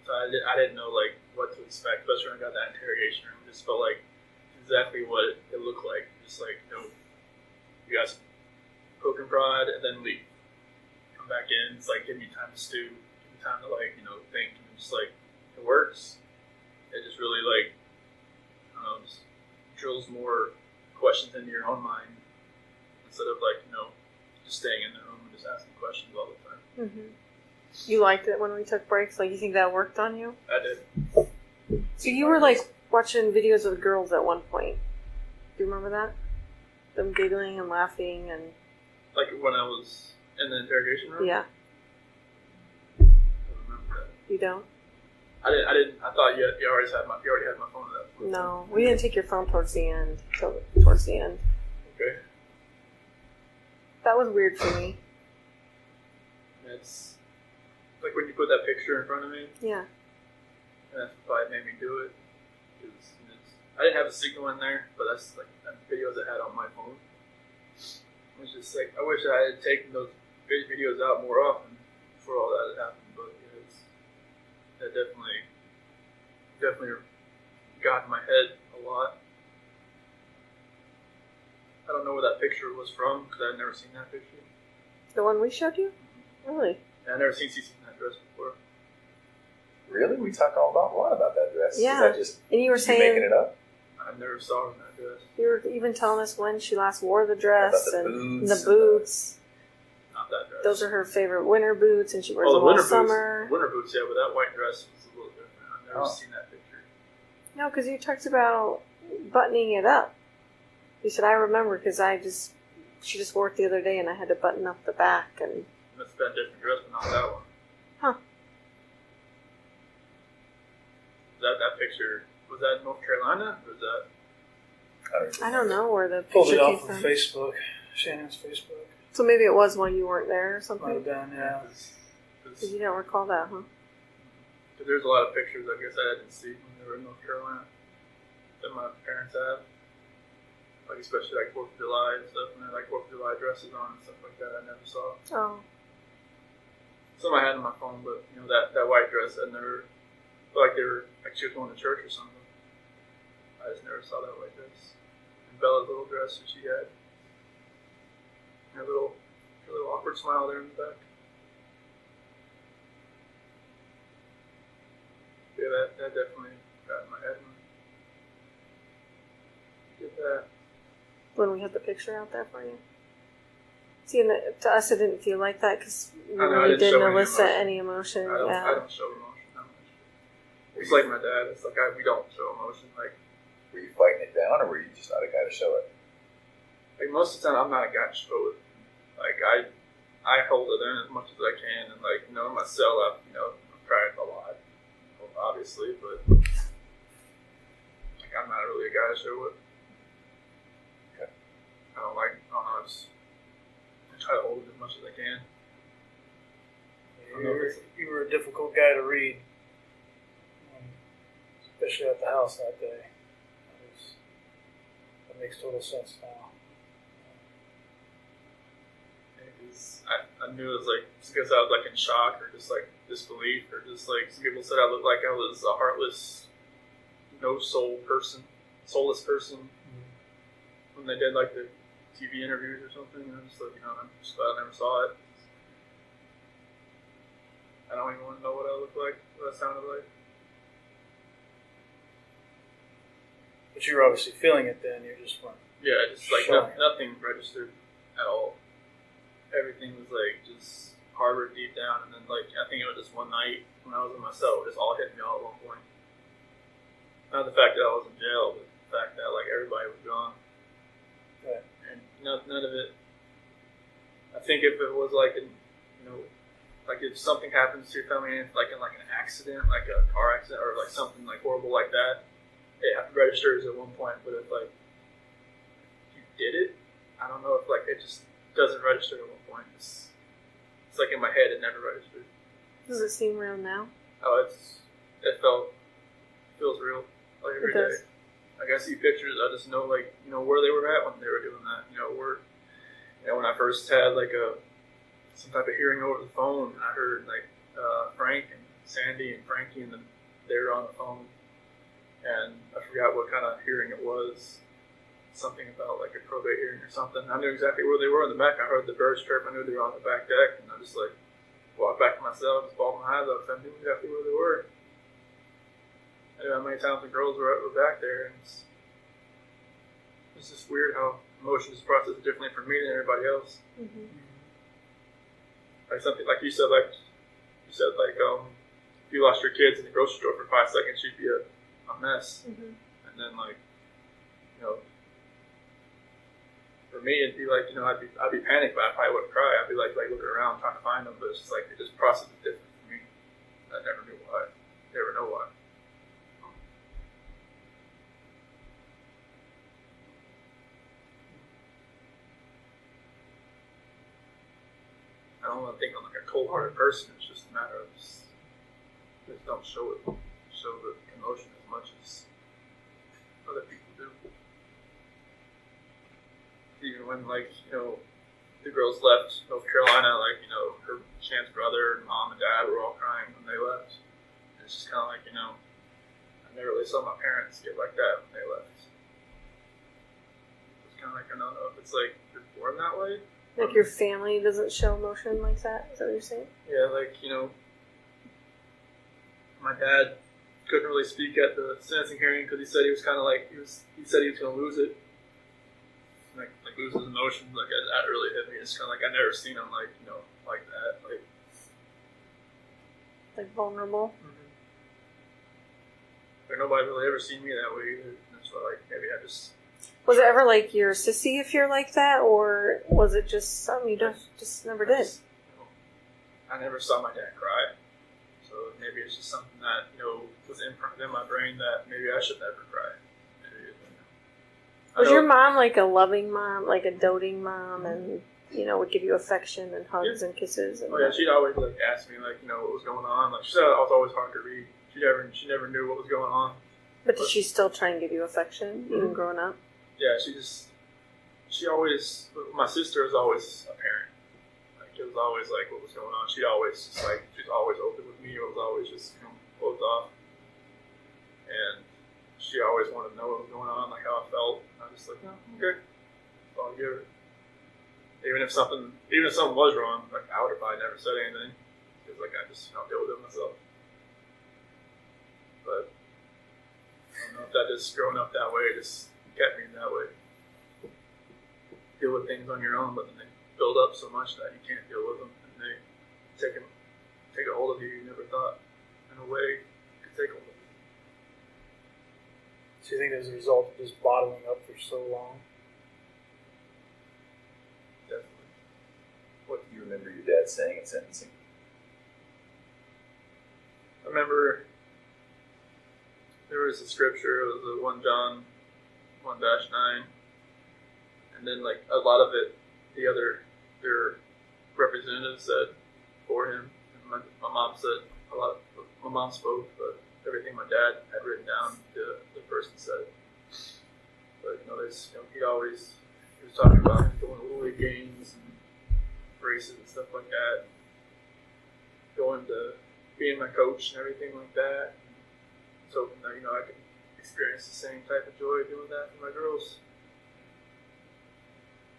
So I didn't know like what to expect, especially when I got that interrogation room. It just felt like exactly what it looked like. Just like you guys poke and prod, and then leave. Come back in. It's like give me time to stew, give me time to think, and just like it works. It just really just drills more questions into your own mind instead of just staying in the room and just asking questions all the time. Mm-hmm. You liked it when we took breaks? Like, you think that worked on you? I did. So you were like watching videos of girls at one point. Do you remember that? Them giggling and laughing and Like when I was in the interrogation room. yeah. I don't remember that. You don't? I didn't. I thought you already had my phone at that point. No, we didn't take your phone towards the end. Towards the end. Okay. That was weird for me. It's like when you put that picture in front of me, Yeah. and that's why it made me do it. Because I didn't have a signal in there, but that's like the videos I had on my phone. It was just like I wish I had taken those videos out more often before all that had happened. But that definitely got in my head a lot. I don't know where that picture was from because I've never seen that picture. The one we showed you? Really? And I've never seen CC in that dress before. Really? We talk a lot about that dress. Yeah. Is that just And you were you making saying it up? I never saw her in that dress. you were even telling us when she last wore the dress About the and boots the boots. Not that dress. Those are her favorite winter boots, and she wears the them all winter summer. boots. Winter boots, yeah, but that white dress was a little different. I've never seen that picture. No, because you talked about buttoning it up. You said, I remember because she just wore it the other day and I had to button up the back. And It's been a different dress, but not that one. Huh. That picture, was that in North Carolina? Or was that? I don't know where the Pulled picture it came off from. of Facebook, Shannon's Facebook. So maybe it was while you weren't there or Might something? have been, yeah. Because you don't recall that, huh? Because there's a lot of pictures I guess I didn't see when they were in North Carolina that my parents have. Like especially like 4th of July and stuff, and they had like 4th of July dresses on and stuff like that I never saw. Oh. Some I had on my phone, but that white dress I never felt like they were like she was going to church or something. I just never saw that white dress. And Bella's little dress that she had. Her little awkward smile there in the back. Yeah, that definitely got in my head. Did that. When we had the picture out there for you. See, and to us it didn't feel like that because we I know, I really didn't show didn't any elicit emotion. any emotion. I don't show emotion that much. It's like my dad. It's like we don't show emotion. Like Were you fighting it down, or were you just not a guy to show it? most of the time, I'm not a guy to show it. Like I hold it in as much as I can, and in my cell, I'm crying a lot, obviously, but I'm not really a guy to show it. Okay. I don't know. I try to hold it as much as I can. You were a difficult guy to read, especially at the house that day. That makes total sense now. because I knew it was like because I was like in shock or just like disbelief or just like some people said I looked like I was a heartless, no soul person, soulless person when they did like the TV interviews or something. And I'm just like, I'm just glad I never saw it. I don't even want to know what I looked like, what I sounded like. But you were obviously feeling it then. You just weren't. Yeah, just like nothing registered at all. Everything was like just harbored deep down, and then like I think it was just one night when I was in my cell, it just all hit me all at one point. Not the fact that I was in jail, but the fact that like everybody was gone, Right. and none of it. I think if it was like like if something happens to your family, like in like an accident, like a car accident, or like something like horrible like that, it registers at one point. But if like you did it, I don't know if like it just doesn't register at one point. It's like in my head, it never registered. Does it seem real now? Oh, it feels real like every day. Like I see pictures, I just know like where they were at when they were doing that. When I first had like some type of hearing over the phone, I heard like Frank and Sandy and Frankie, and they were on the phone, and I forgot what kind of hearing it was. Something about like a probate hearing or something. I knew exactly where they were in the back. I heard the birds chirp. I knew they were on the back deck, and I just like walked back to my cell, just balled my eyes up. I knew exactly where they were. I knew how many times the girls were back there, and it's just weird how emotions process differently for me than everybody else. Mm-hmm. Like something like you said, if you lost your kids in the grocery store for 5 seconds, you'd be a mess. Mm-hmm. And then for me, it'd be like, I'd be panicked, but I probably wouldn't cry. I'd be like looking around trying to find them, but it's just like it just processed it different for me. I never knew why. Never know why. I don't want to think I'm like a cold-hearted person. It's just a matter of just don't show the emotion as much as other people do. Even when the girls left North Carolina, her Shan's brother and mom and dad were all crying when they left. And it's just kind of like I never really saw my parents get like that when they left. It's kind of like I don't know if it's like you're born that way. Like your family doesn't show emotion like that? Is that what you're saying? Yeah, my dad couldn't really speak at the sentencing hearing because he said he was kind of like he said he was going to lose it, like lose his emotions. Like that really hit me. It's kind of like I never seen him like that, like vulnerable. Mm-hmm. But nobody really ever seen me that way either. That's why maybe I just. Was it ever like you're a sissy if you're like that, or was it just something you just never did? I never saw my dad cry, so maybe it's just something that was imprinted in my brain that maybe I should never cry. Was your mom like a loving mom, like a doting mom, and would give you affection and hugs and kisses? And she'd always ask me what was going on. Like she said, I was always hard to read. She never knew what was going on. But did she still try and give you affection even growing up? Yeah, she always, my sister was always a parent. Like, it was always, what was going on. She's always open with me. It was always just, closed off. And she always wanted to know what was going on, like how I felt. And I was just like, no, okay. So I'll give her. Even if something was wrong, I would have probably never said anything. Because, I just, deal with it myself. But, I don't know if that just growing up that way just kept me that way. Deal with things on your own, but then they build up so much that you can't deal with them, and they take a hold of you. You never thought, in a way, you could take hold of you. So you think as a result of just bottling up for so long? Definitely. What do you remember your dad saying at sentencing? I remember there was a scripture. It was a 1 John 1-9, and then a lot of it, their representatives said for him. And my mom said a lot. My mom spoke, but everything my dad had written down, the person said. But he was talking about going to Little League games and races and stuff like that. Going to being my coach and everything like that. So hoping that, you know, I can experience the same type of joy doing that for my girls.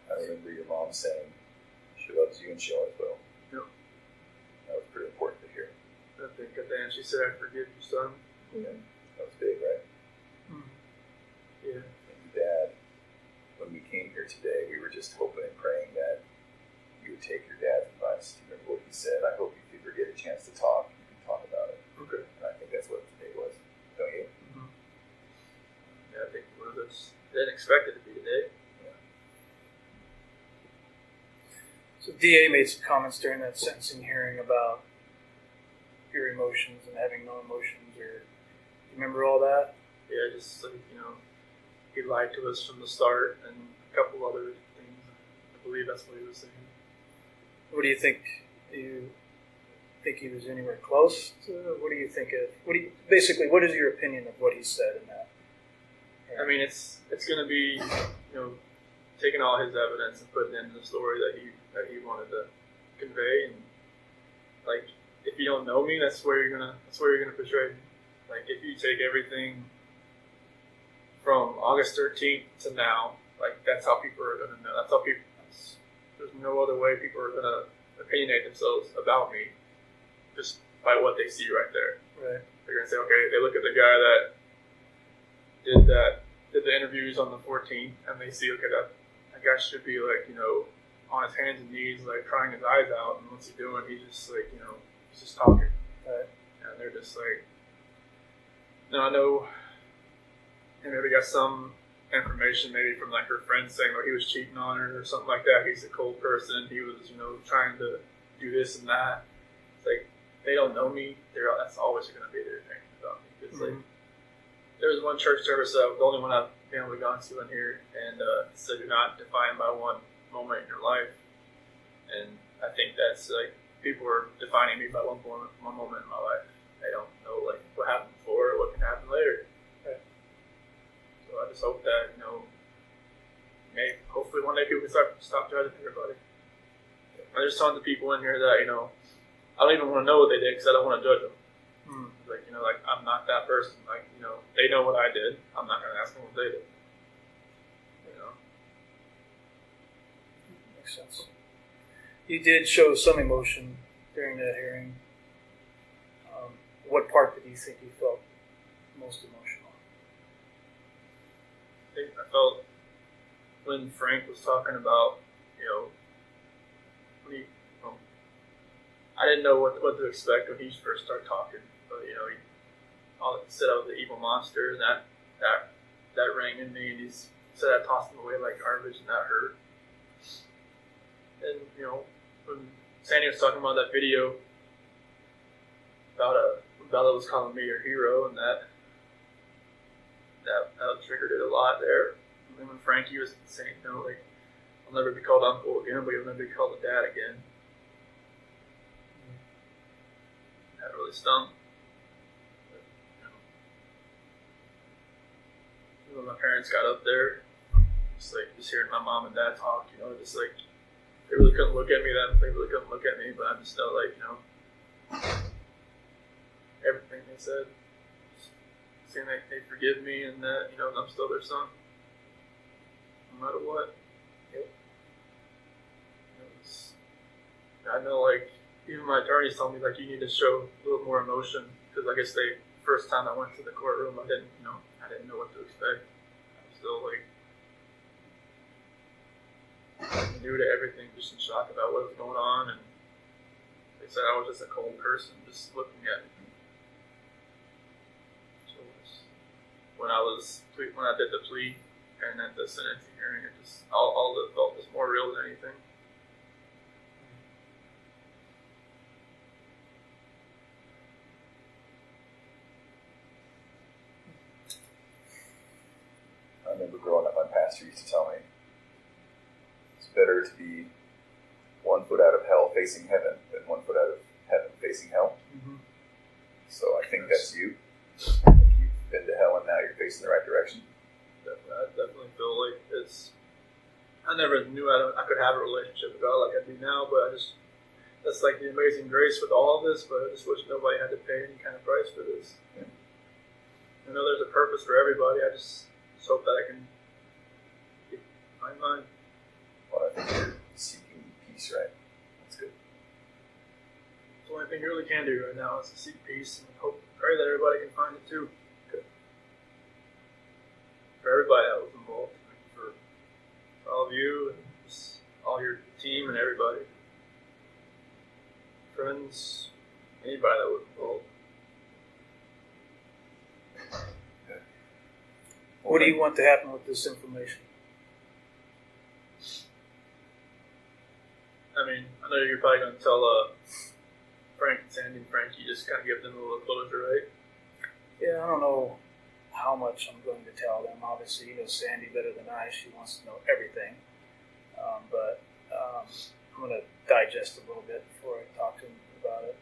I remember your mom saying she loves you and she always will. Yep. That was pretty important to hear. I think at the end she said, "I forgive you, son." Yeah. That was big, right? Yeah. And your dad, when we came here today, we were just hoping and praying that you would take your dad's advice. Do you remember what he said? I hope if you ever get a chance to talk, you can talk about it. Okay. And I think that's what today was. Don't you? Mm-hmm. Yeah, I think one of those didn't expect it to be today. So DA made some comments during that sentencing hearing about your emotions and having no emotions, or you remember all that? Yeah, just like, you know, he lied to us from the start and a couple other things. I believe that's what he was saying. What do you think? Do you think he was anywhere close to? What do you think of? Basically, what is your opinion of what he said in that? I mean, it's going to be, you know, taking all his evidence and putting it into the story that he wanted to convey, and like, if you don't know me, that's where you're gonna portray me. Like, if you take everything from August 13th to now, like, that's how people are gonna know. That's how people. There's no other way people are gonna opinionate themselves about me, just by what they see right there. Right. They're gonna say, okay, they look at the guy that did the interviews on the 14th, and they see, okay, that guy should be, like, you know, on his hands and knees, like, crying his eyes out, and what's he doing? He's just, like, you know, he's just talking. Right. And they're just like, no, I know, and maybe got some information maybe from, like, her friend saying, like, he was cheating on her or something like that. He's a cold person. He was, you know, trying to do this and that. It's like, they don't know me. That's always going to be their thing about me. Because, like, there was one church service, the only one I've been able to go to in here, and it said, you're not defined by one moment in your life. And I think that's, like, people are defining me by one moment in my life. They don't know, like, what happened before or what can happen later. Right. So I just hope that, you know, hopefully one day people can stop judging everybody. There's tons of people in here that, you know, I don't even want to know what they did because I don't want to judge them. Like, you know, like, I'm not that person. Like, you know, they know what I did. I'm not going to ask them what they did. You know? Makes sense. You did show some emotion during that hearing. What part did you think you felt most emotional? I think I felt when Frank was talking about, you know, I didn't know what to expect when he first started talking. But, you know, he said I was the evil monster, and that rang in me, and he said I tossed him away like garbage, and that hurt. And, you know, when Sandy was talking about that video about Bella was calling me her hero, and that triggered it a lot there. And then when Frankie was saying, you know, like, I'll never be called uncle again, but you'll never be called a dad again. That really stung. When my parents got up there, just hearing my mom and dad talk, you know, just like, they really couldn't look at me but I just know, like, you know, everything they said, saying that they forgive me and that, you know, I'm still their son, no matter what. Yep. I know, like, even my attorneys told me, like, you need to show a little more emotion, because I guess first time I went to the courtroom, I didn't know what to expect. I was still, like, new to everything, just in shock about what was going on, and they said I was just a cold person, just looking at me. So when I did the plea and at the sentencing hearing, it just all of it felt just more real than anything. I remember growing up, my pastor used to tell me, it's better to be 1 foot out of hell facing heaven than 1 foot out of heaven facing hell. Mm-hmm. So I think that's you. You've been to hell and now you're facing the right direction. I definitely feel like I never knew I could have a relationship with God like I do now, but that's like the amazing grace with all of this, but I just wish nobody had to pay any kind of price for this. I know there's a purpose for everybody. I just hope that I can get my mind. Well, I think you're seeking peace, right? That's good. It's the only thing you really can do right now is to seek peace and pray that everybody can find it too. Good. For everybody that was involved, for all of you and just all your team and everybody, friends, anybody that was involved. What do you want to happen with this information? I mean, I know you're probably going to tell Frank and Sandy and Frankie, just kind of give them a little closure, right? Yeah, I don't know how much I'm going to tell them. Obviously, you know Sandy better than I. She wants to know everything. But I'm going to digest a little bit before I talk to them about it.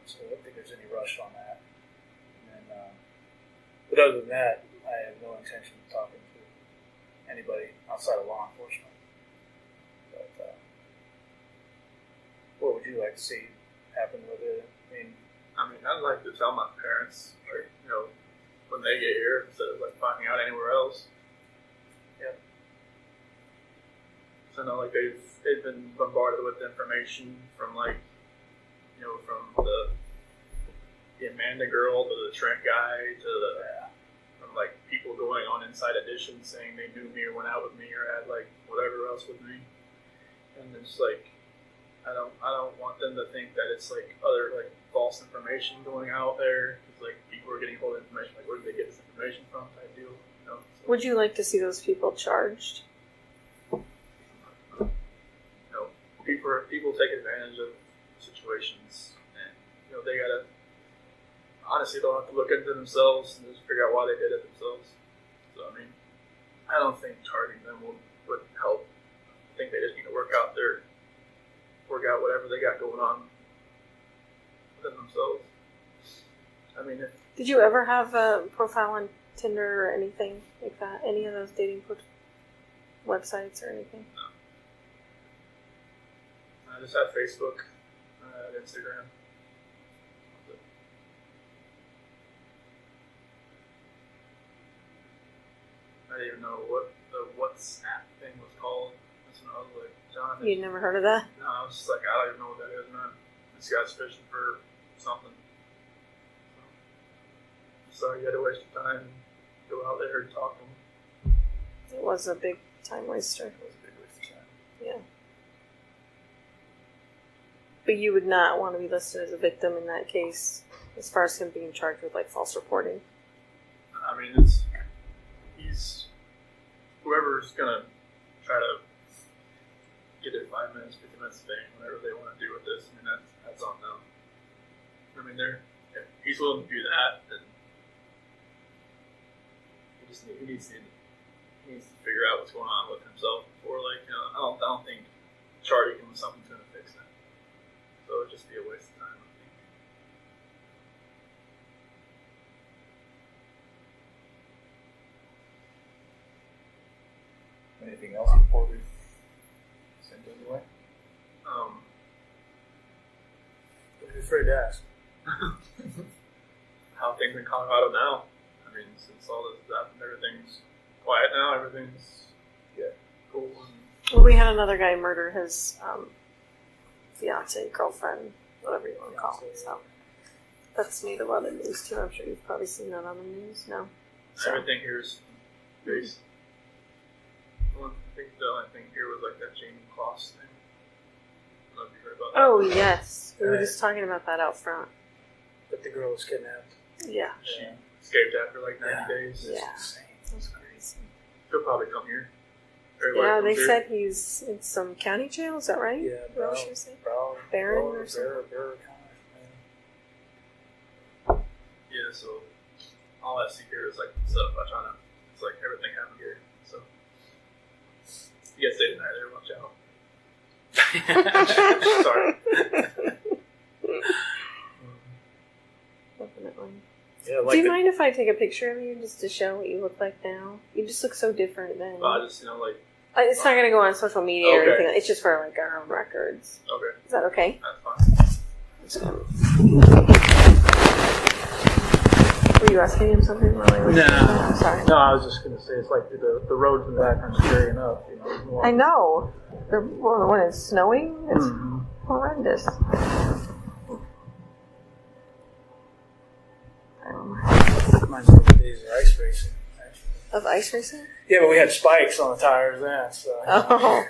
So I don't think there's any rush on that. And then, but other than that, I have no intention of talking to anybody outside of law enforcement. But what would you like to see happen with it? I mean, I'd like to tell my parents, like, you know, when they get here, instead of like finding out anywhere else. Yeah. So I know, like, they've been bombarded with information from, like, you know, from the Amanda girl to the Trent guy to from like people going on Inside Edition saying they knew me or went out with me or had like whatever else with me, and it's like I don't want them to think that it's like other like false information going out there. It's like people are getting hold of information. Like, where did they get this information from? Type deal. You know? So, Would you like to see those people charged? you know, people take advantage of situations, and you know they gotta. Honestly, they'll have to look into themselves and just figure out why they did it themselves. So, I mean, I don't think charging them would help. I think they just need to work out whatever they got going on within themselves. I mean, Did you ever have a profile on Tinder or anything like that? Any of those dating websites or anything? No. I just had Facebook, I had Instagram. I didn't even know what the WhatsApp thing was called. That's when I was like, John. You'd never heard of that? No, I was just like, I don't even know what that is, man. This guy's fishing for something. So you had to waste your time and go out there and talk to him. It was a big time waster. It was a big waste of time. Yeah. But you would not want to be listed as a victim in that case, as far as him being charged with like false reporting. I mean, he's whoever's gonna try to get their 5 minutes, 50 minutes of fame, whatever they want to do with this. I mean, that's on them. I mean, if he's willing to do that, then he needs to figure out what's going on with himself before, like, you know, I don't think charging him with something's gonna fix that. So it'd just be a waste of time, I think. Anything else before we send it away? Don't be afraid to ask. How are things in Colorado now? I mean, since all this stuff and everything's quiet now, everything's cool. Well, we had another guy murder his fiance, girlfriend, whatever you want to call it. So that's made a lot of news too. I'm sure you've probably seen that on the news. No. So. Everything here is based. I think the only thing here was like that Jamie Kloss thing. I don't know if you heard about that. Oh yes, we were just talking about that out front. That the girl was kidnapped. Yeah. She escaped after like 90 days. Yeah. Insane. That was crazy. He'll probably come here. Yeah, they said he's in some county jail. Is that right? Yeah, Is that what she was saying? Broward or something? Broward County. Yeah, so all I see here is like stuff I try to. It's like everything happened here. So you guys stay tonight there. Watch out. Sorry. Definitely. Yeah, Do you mind if I take a picture of you just to show what you look like now? You just look so different than. I just, you know, like It's not going to go on social media or Okay. anything. It's just for like our own records. Okay, Is that okay? that's fine. Were you asking him something? Nah. Sorry. No, I was just going to say it's like the roads in the background scary enough. You know, I know. When it's snowing, it's horrendous. Reminds me of the days of ice racing. Actually. Of ice racing? Yeah, but we had spikes on the tires then. So. Oh.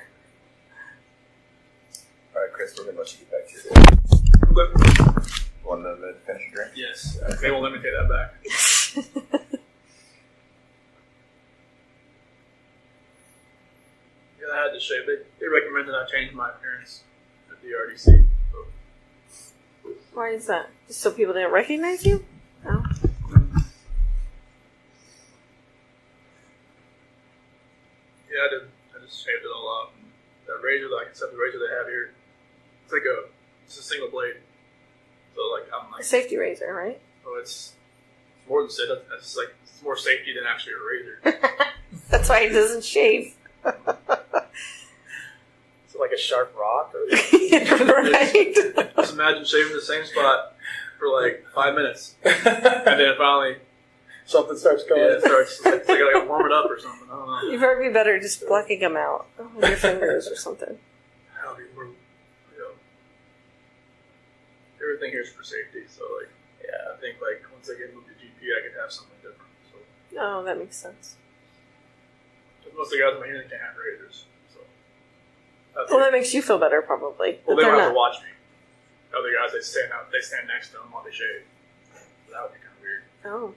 All right, Chris, we're gonna let you get back to your day. I'm good. Want to finish your drink? Yes, they will let me take that back. Yeah, I had to shave. They recommended I change my appearance at the RDC. So. Why is that? Just so people didn't recognize you? No. Yeah, I did. I just shaved it all off. And that razor, like I said, the razor they have here, it's a single blade. So like I'm A like, safety razor, right? oh, it's more than said. It's like it's more safety than actually a razor. That's why it doesn't shave. Is it like a sharp rock? Or? Right? Just imagine shaving the same spot for like 5 minutes, and then finally, Something starts going. yeah, it starts. It's like I gotta warm it up or something. I don't know. You'd probably be better just plucking them out with your fingers or something. That'll be more, everything here is for safety. So like, yeah, I think like once I get moved to GP, I could have something different. So Oh, that makes sense. most of the guys in my unit can't have razors. So that's Well, it. that makes you feel better, probably. Well, But they they're don't have to not. watch me. Other guys, they stand next to them while they shave. That would be kind of weird. Oh.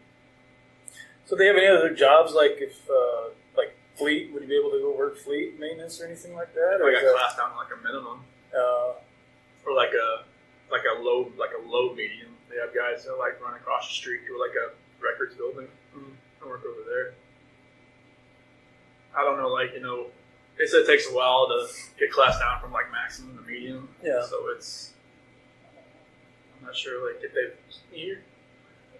So do they have any other jobs, like if like fleet? Would you be able to go work fleet maintenance or anything like that? If I Or got is that, classed down to like a minimum, uh, or like a low medium. They have guys that like run across the street to like a records building and work over there. I don't know, like they said it takes a while to get classed down from like maximum to medium. Yeah. So I'm not sure like if they've here.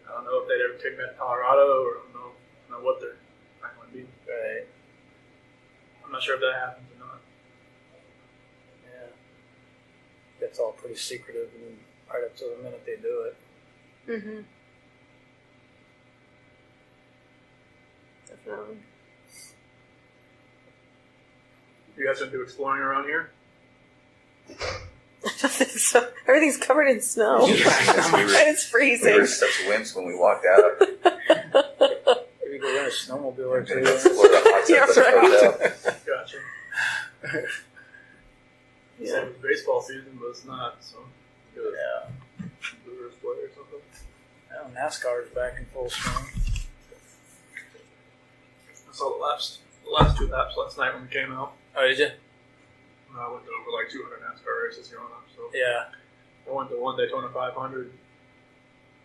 I don't know if they'd ever take me to Colorado, or I don't know what they're not going to be. right? I'm not sure if that happens or not. Yeah. That's all pretty secretive, and then right up to the minute they do it. Mm-hmm. Definitely. You guys gonna do exploring around here? I don't think so. Everything's covered in snow. We And it's were freezing. such wimps when we walked out. Maybe go rent a snowmobile or And two. explore the hot Yeah, tub at the right. hotel. Gotcha. Yeah. So it's baseball season, but it's not. So good. Yeah. Brewers play or something. Well, NASCAR is back in full swing. I saw the last 2 laps last night when we came out. Oh, did you? I went to over like 200 NASCAR races growing up. So Yeah. I went to one Daytona 500. It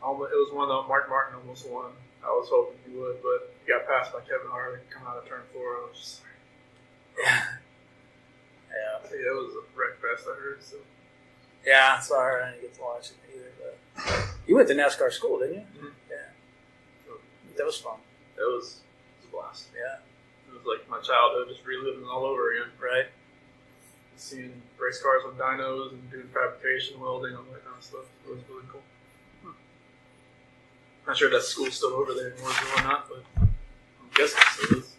was one that Mark Martin almost won. I was hoping he would, but he got passed by Kevin Harvick coming out of turn 4. I was just like, Yeah. yeah, it was a wreck fest, I heard. So Yeah, sorry, I didn't get to watch it either. But you went to NASCAR school, didn't you? Mhm. Yeah. That was fun. it was a blast. Yeah. It was like my childhood, just reliving it all over again. Right. Seeing race cars with dynos and doing fabrication, welding, all that kind of stuff. It was really cool. Not sure if that school's still over there anymore or not, but I'm guessing it still is.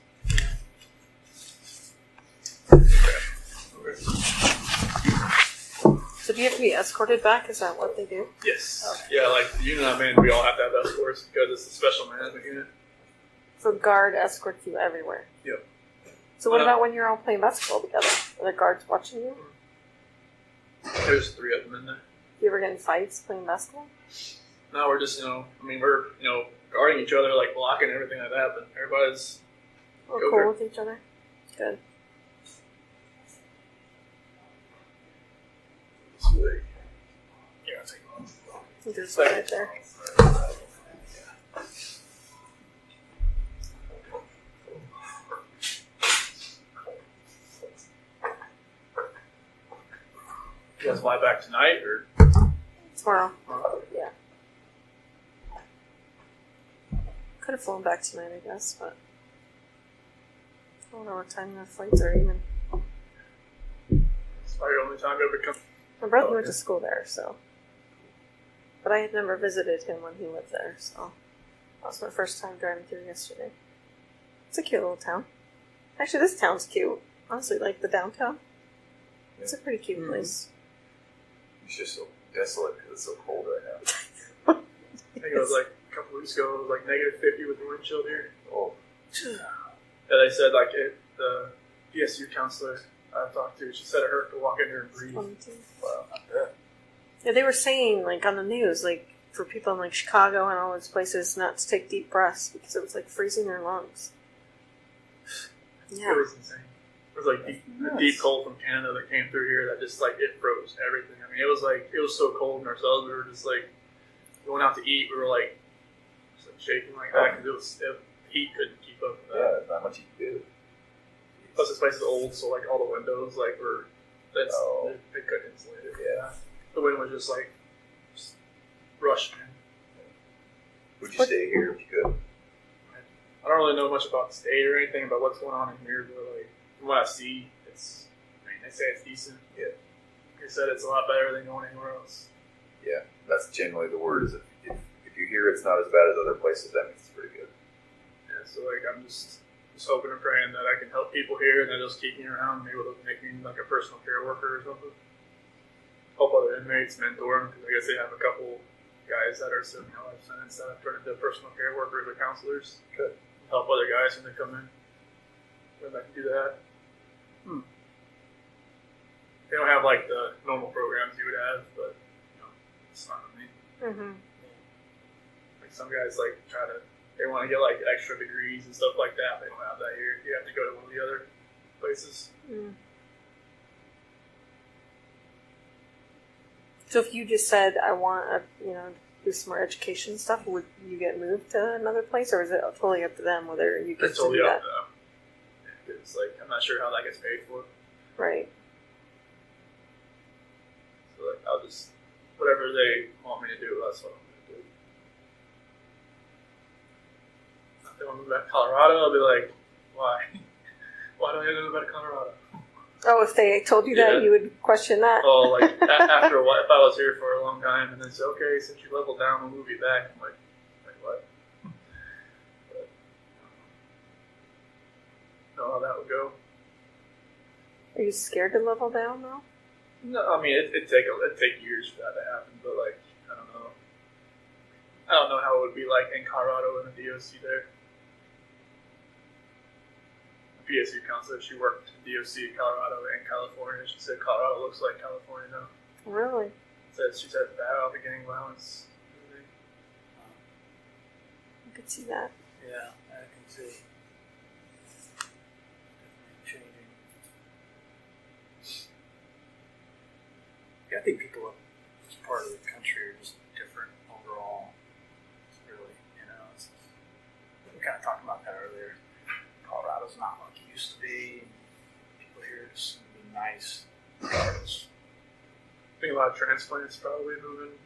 So do you have to be escorted back? Is that what they do? Yes. Okay. Yeah, like the unit I'm in, we all have to have escorts because it's a special management unit. So guard escorts you everywhere. Yep. So what about when you're all playing basketball together? Are the guards watching you? There's 3 of them in there. Do you ever get in fights playing basketball? Now we're just, we're, guarding each other, like blocking and everything like that, but everybody's Or Go cool for with each other? Good. yeah, I'll take them. There's one right there. You guys fly back tonight, or? Tomorrow. Yeah. Could have flown back tonight, I guess, but I don't know what time the flights are even. It's probably the only time I ever come. My brother went to school there, so. But I had never visited him when he lived there, so. That was my first time driving through yesterday. It's a cute little town. Actually, this town's cute. Honestly, like the downtown. It's a pretty cute place. It's just so desolate because it's so cold right now. I think it was like a couple weeks ago, it was like -50 with the wind chill here. Oh. And they said, like, the PSU counselor I talked to, she said it hurt to walk in here and breathe. Wow, not bad. Yeah, they were saying, like, on the news, like, for people in, like, Chicago and all those places not to take deep breaths because it was, like, freezing their lungs. Yeah. It was insane. It was like the deep cold from Canada that came through here that just, like, it froze everything. I mean, it was so cold in ourselves, we were just, like, going out to eat, we were, like, just, like shaking like that because the heat couldn't keep up with that. Yeah, there's not much you can do. Plus, this place is old, so, like, all the windows, like, they couldn't insulate it. Yeah. The wind was just, like, rushing in. Would you stay here if you could? I don't really know much about the state or anything about what's going on in here, but like from what I see, they say it's decent. Yeah. Like I said, it's a lot better than going anywhere else. Yeah, that's generally the word. Is if you hear it's not as bad as other places, that means it's pretty good. Yeah, so like I'm just hoping and praying that I can help people here and that they'll just keep me around, maybe they'll make me like a personal care worker or something. Help other inmates, mentor them, because I guess they have a couple guys that are serving a life sentence that have turned into personal care workers or counselors. Good. Help other guys when they come in. If I can do that. They don't have like the normal programs you would have, but you know, it's not me. Mm-hmm. Like some guys like they want to get like extra degrees and stuff like that. They don't have that here. You have to go to one of the other places. Mm. So if you just said, I want do some more education stuff, would you get moved to another place, or is it totally up to them whether you get It's to totally do up that? to them. It's like I'm not sure how that gets paid for. Right. So like I'll just whatever they want me to do, that's what I'm gonna do. If they want me to move back to Colorado, I'll be like, why? Why do I have to go back to Colorado? Oh, if they told you that, you would question that? Well, like, after a while, if I was here for a long time and then say, okay, since you leveled down, we'll move you back. I'm like what? But, I don't know how that would go. Are you scared to level down, though? No, I mean, it'd take years for that to happen, but, like, I don't know. I don't know how it would be like in Colorado in the DOC there. PSU counselor, she worked DOC in Colorado and California. She said Colorado looks like California now. Really? She said bad about the gang violence. I could see that. Yeah, I can see. Definitely changing. Yeah, I think people in this part of the country are just different overall. It's really, we kind of talked about that earlier. Colorado's not like it used to be. People here just be nice. I think a lot of transplants probably moving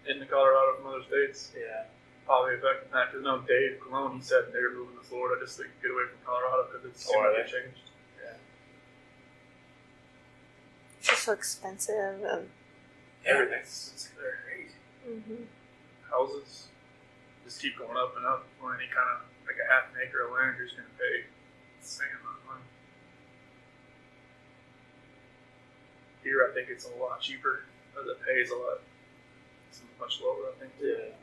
into Colorado from other states. Yeah. Probably affecting that. Because no, Dave Colon, he said they were moving to Florida just to get away from Colorado because it's too much changed. Yeah. It's just so expensive and Everything's crazy. mm-hmm. Houses just keep going up and up. For any kind of like a half an acre of land, you're just going to pay the same amount of money. Here, I think it's a lot cheaper, but the pay is it's much lower, I think. Yeah.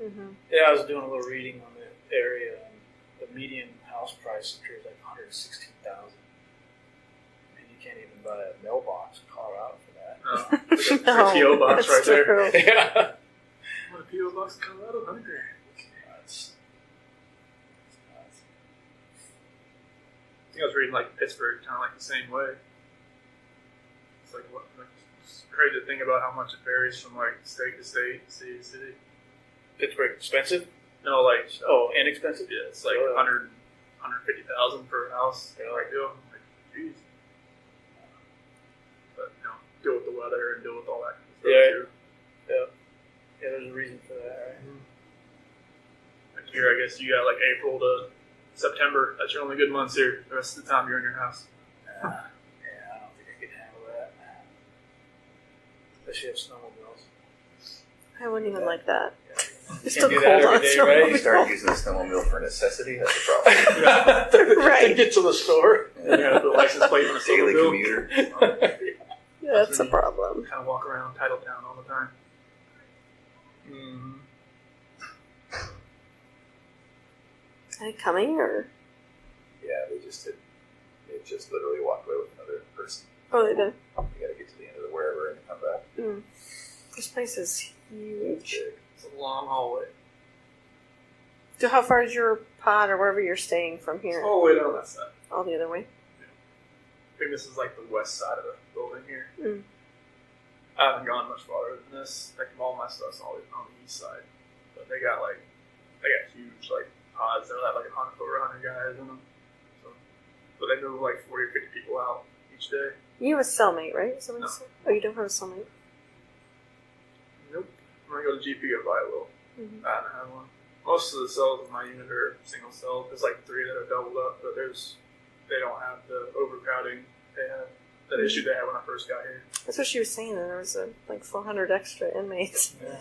Mm-hmm. Yeah, I was doing a little reading on the area, and the median house price appears like $116,000. And you can't even buy a mailbox in Colorado for that. No, a P.O. box right there. True. Yeah. What, a P.O. box in Colorado? $100,000. That's nuts. I think I was reading like Pittsburgh, kind of like the same way. It's like it's crazy to think about how much it varies from like state to state, city to city. Pittsburgh expensive? No, like Inexpensive? yeah, it's like 150,000 per house. Like deal. Like, geez. But deal with the weather and deal with all that kind of stuff too. Yeah. Yeah, there's a reason for that, right? Like here, I guess you got like April to September, that's your only good months here. The rest of the time you're in your house. Yeah, I don't think I could handle that. Especially if snowmobiles. I wouldn't even like that. Yeah. It's Can't still do cold that on every day, snowmobile. right? You start using the snowmobile for necessity, that's a problem. Right. Get to the store. You gotta put a license plate on a Daily snowmobile. commuter. Yeah, that's a problem. Kind of walk around Titletown all the time. Mm. Are they coming or? Yeah, they just literally walked away with another person. Oh, they did. You gotta get to the end of the wherever and come back. Mm. This place is It's huge. big. It's a long hallway. So how far is your pod or wherever you're staying from here? All the way down that side. All the other way? I think this is like the west side of the building here. Mm. I haven't gone much farther than this. Like all my stuff's always on the east side. But they got huge like pods. They'll have like 100 over 100 guys in them. So, but they move like 40 or 50 people out each day. You have a cellmate, right? Someone No. said? Oh, you don't have a cellmate? Nope. When I go to GP, I buy a will. Mm-hmm. I don't have one. Most of the cells in my unit are single cell. There's like 3 that are doubled up, but they don't have the overcrowding they have. That issue they had when I first got here. That's what she was saying, that there was like 400 extra inmates Yeah.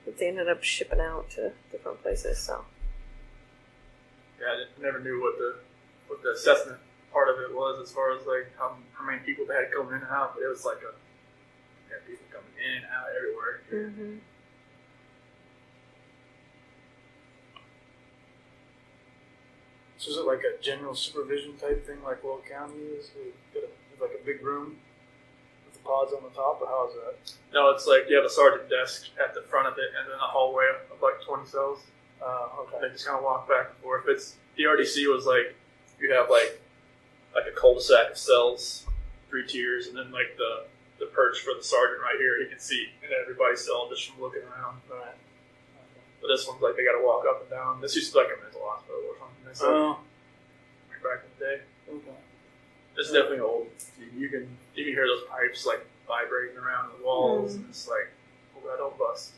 that they ended up shipping out to different places, so. Yeah, I never knew what the assessment part of it was as far as like how many people they had coming in and out, but it was like people coming in and out everywhere. Mm-hmm. So is it like a general supervision type thing like Will County is? Like a big room with the pods on the top, or how is that? No, it's like you have a sergeant desk at the front of it and then a hallway of like 20 cells. Okay. They just kind of walk back and forth. It's the RDC was like you have like a cul-de-sac of cells, 3 tiers, and then like the perch for the sergeant right here. He can see in everybody's cell just from looking around. Right. But this one's like they got to walk up and down. This used to be like a mental hospital or something. They said, Oh. like back in the day. Okay. It's definitely old. You can hear those pipes like vibrating around the walls, and it's like, hope that don't bust.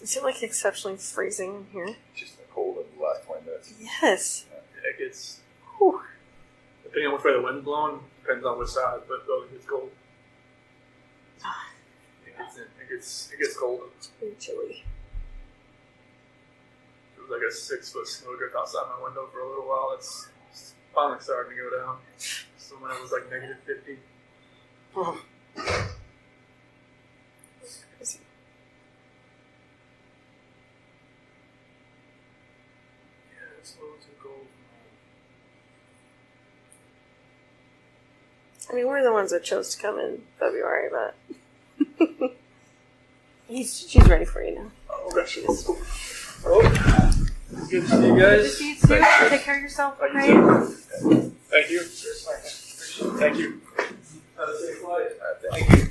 Is it like exceptionally freezing in here? Just the cold of the last 20 minutes. Yes. Yeah, it gets, Whew. depending on which way the wind's blowing, depends on which side, but it gets cold. It gets cold. It's pretty chilly. It was like a 6-foot snowdrift outside my window for a little while. It's finally starting to go down. So when it was like negative 50. It's crazy. Yeah, it's a little too cold. I mean, we're the ones that chose to come in February, but she's ready for you now. Oh, There she is. well, good to see you guys. See you too. Take care of yourself, Thank right? you. Thank you. Thank you. Have a safe flight. Thank you.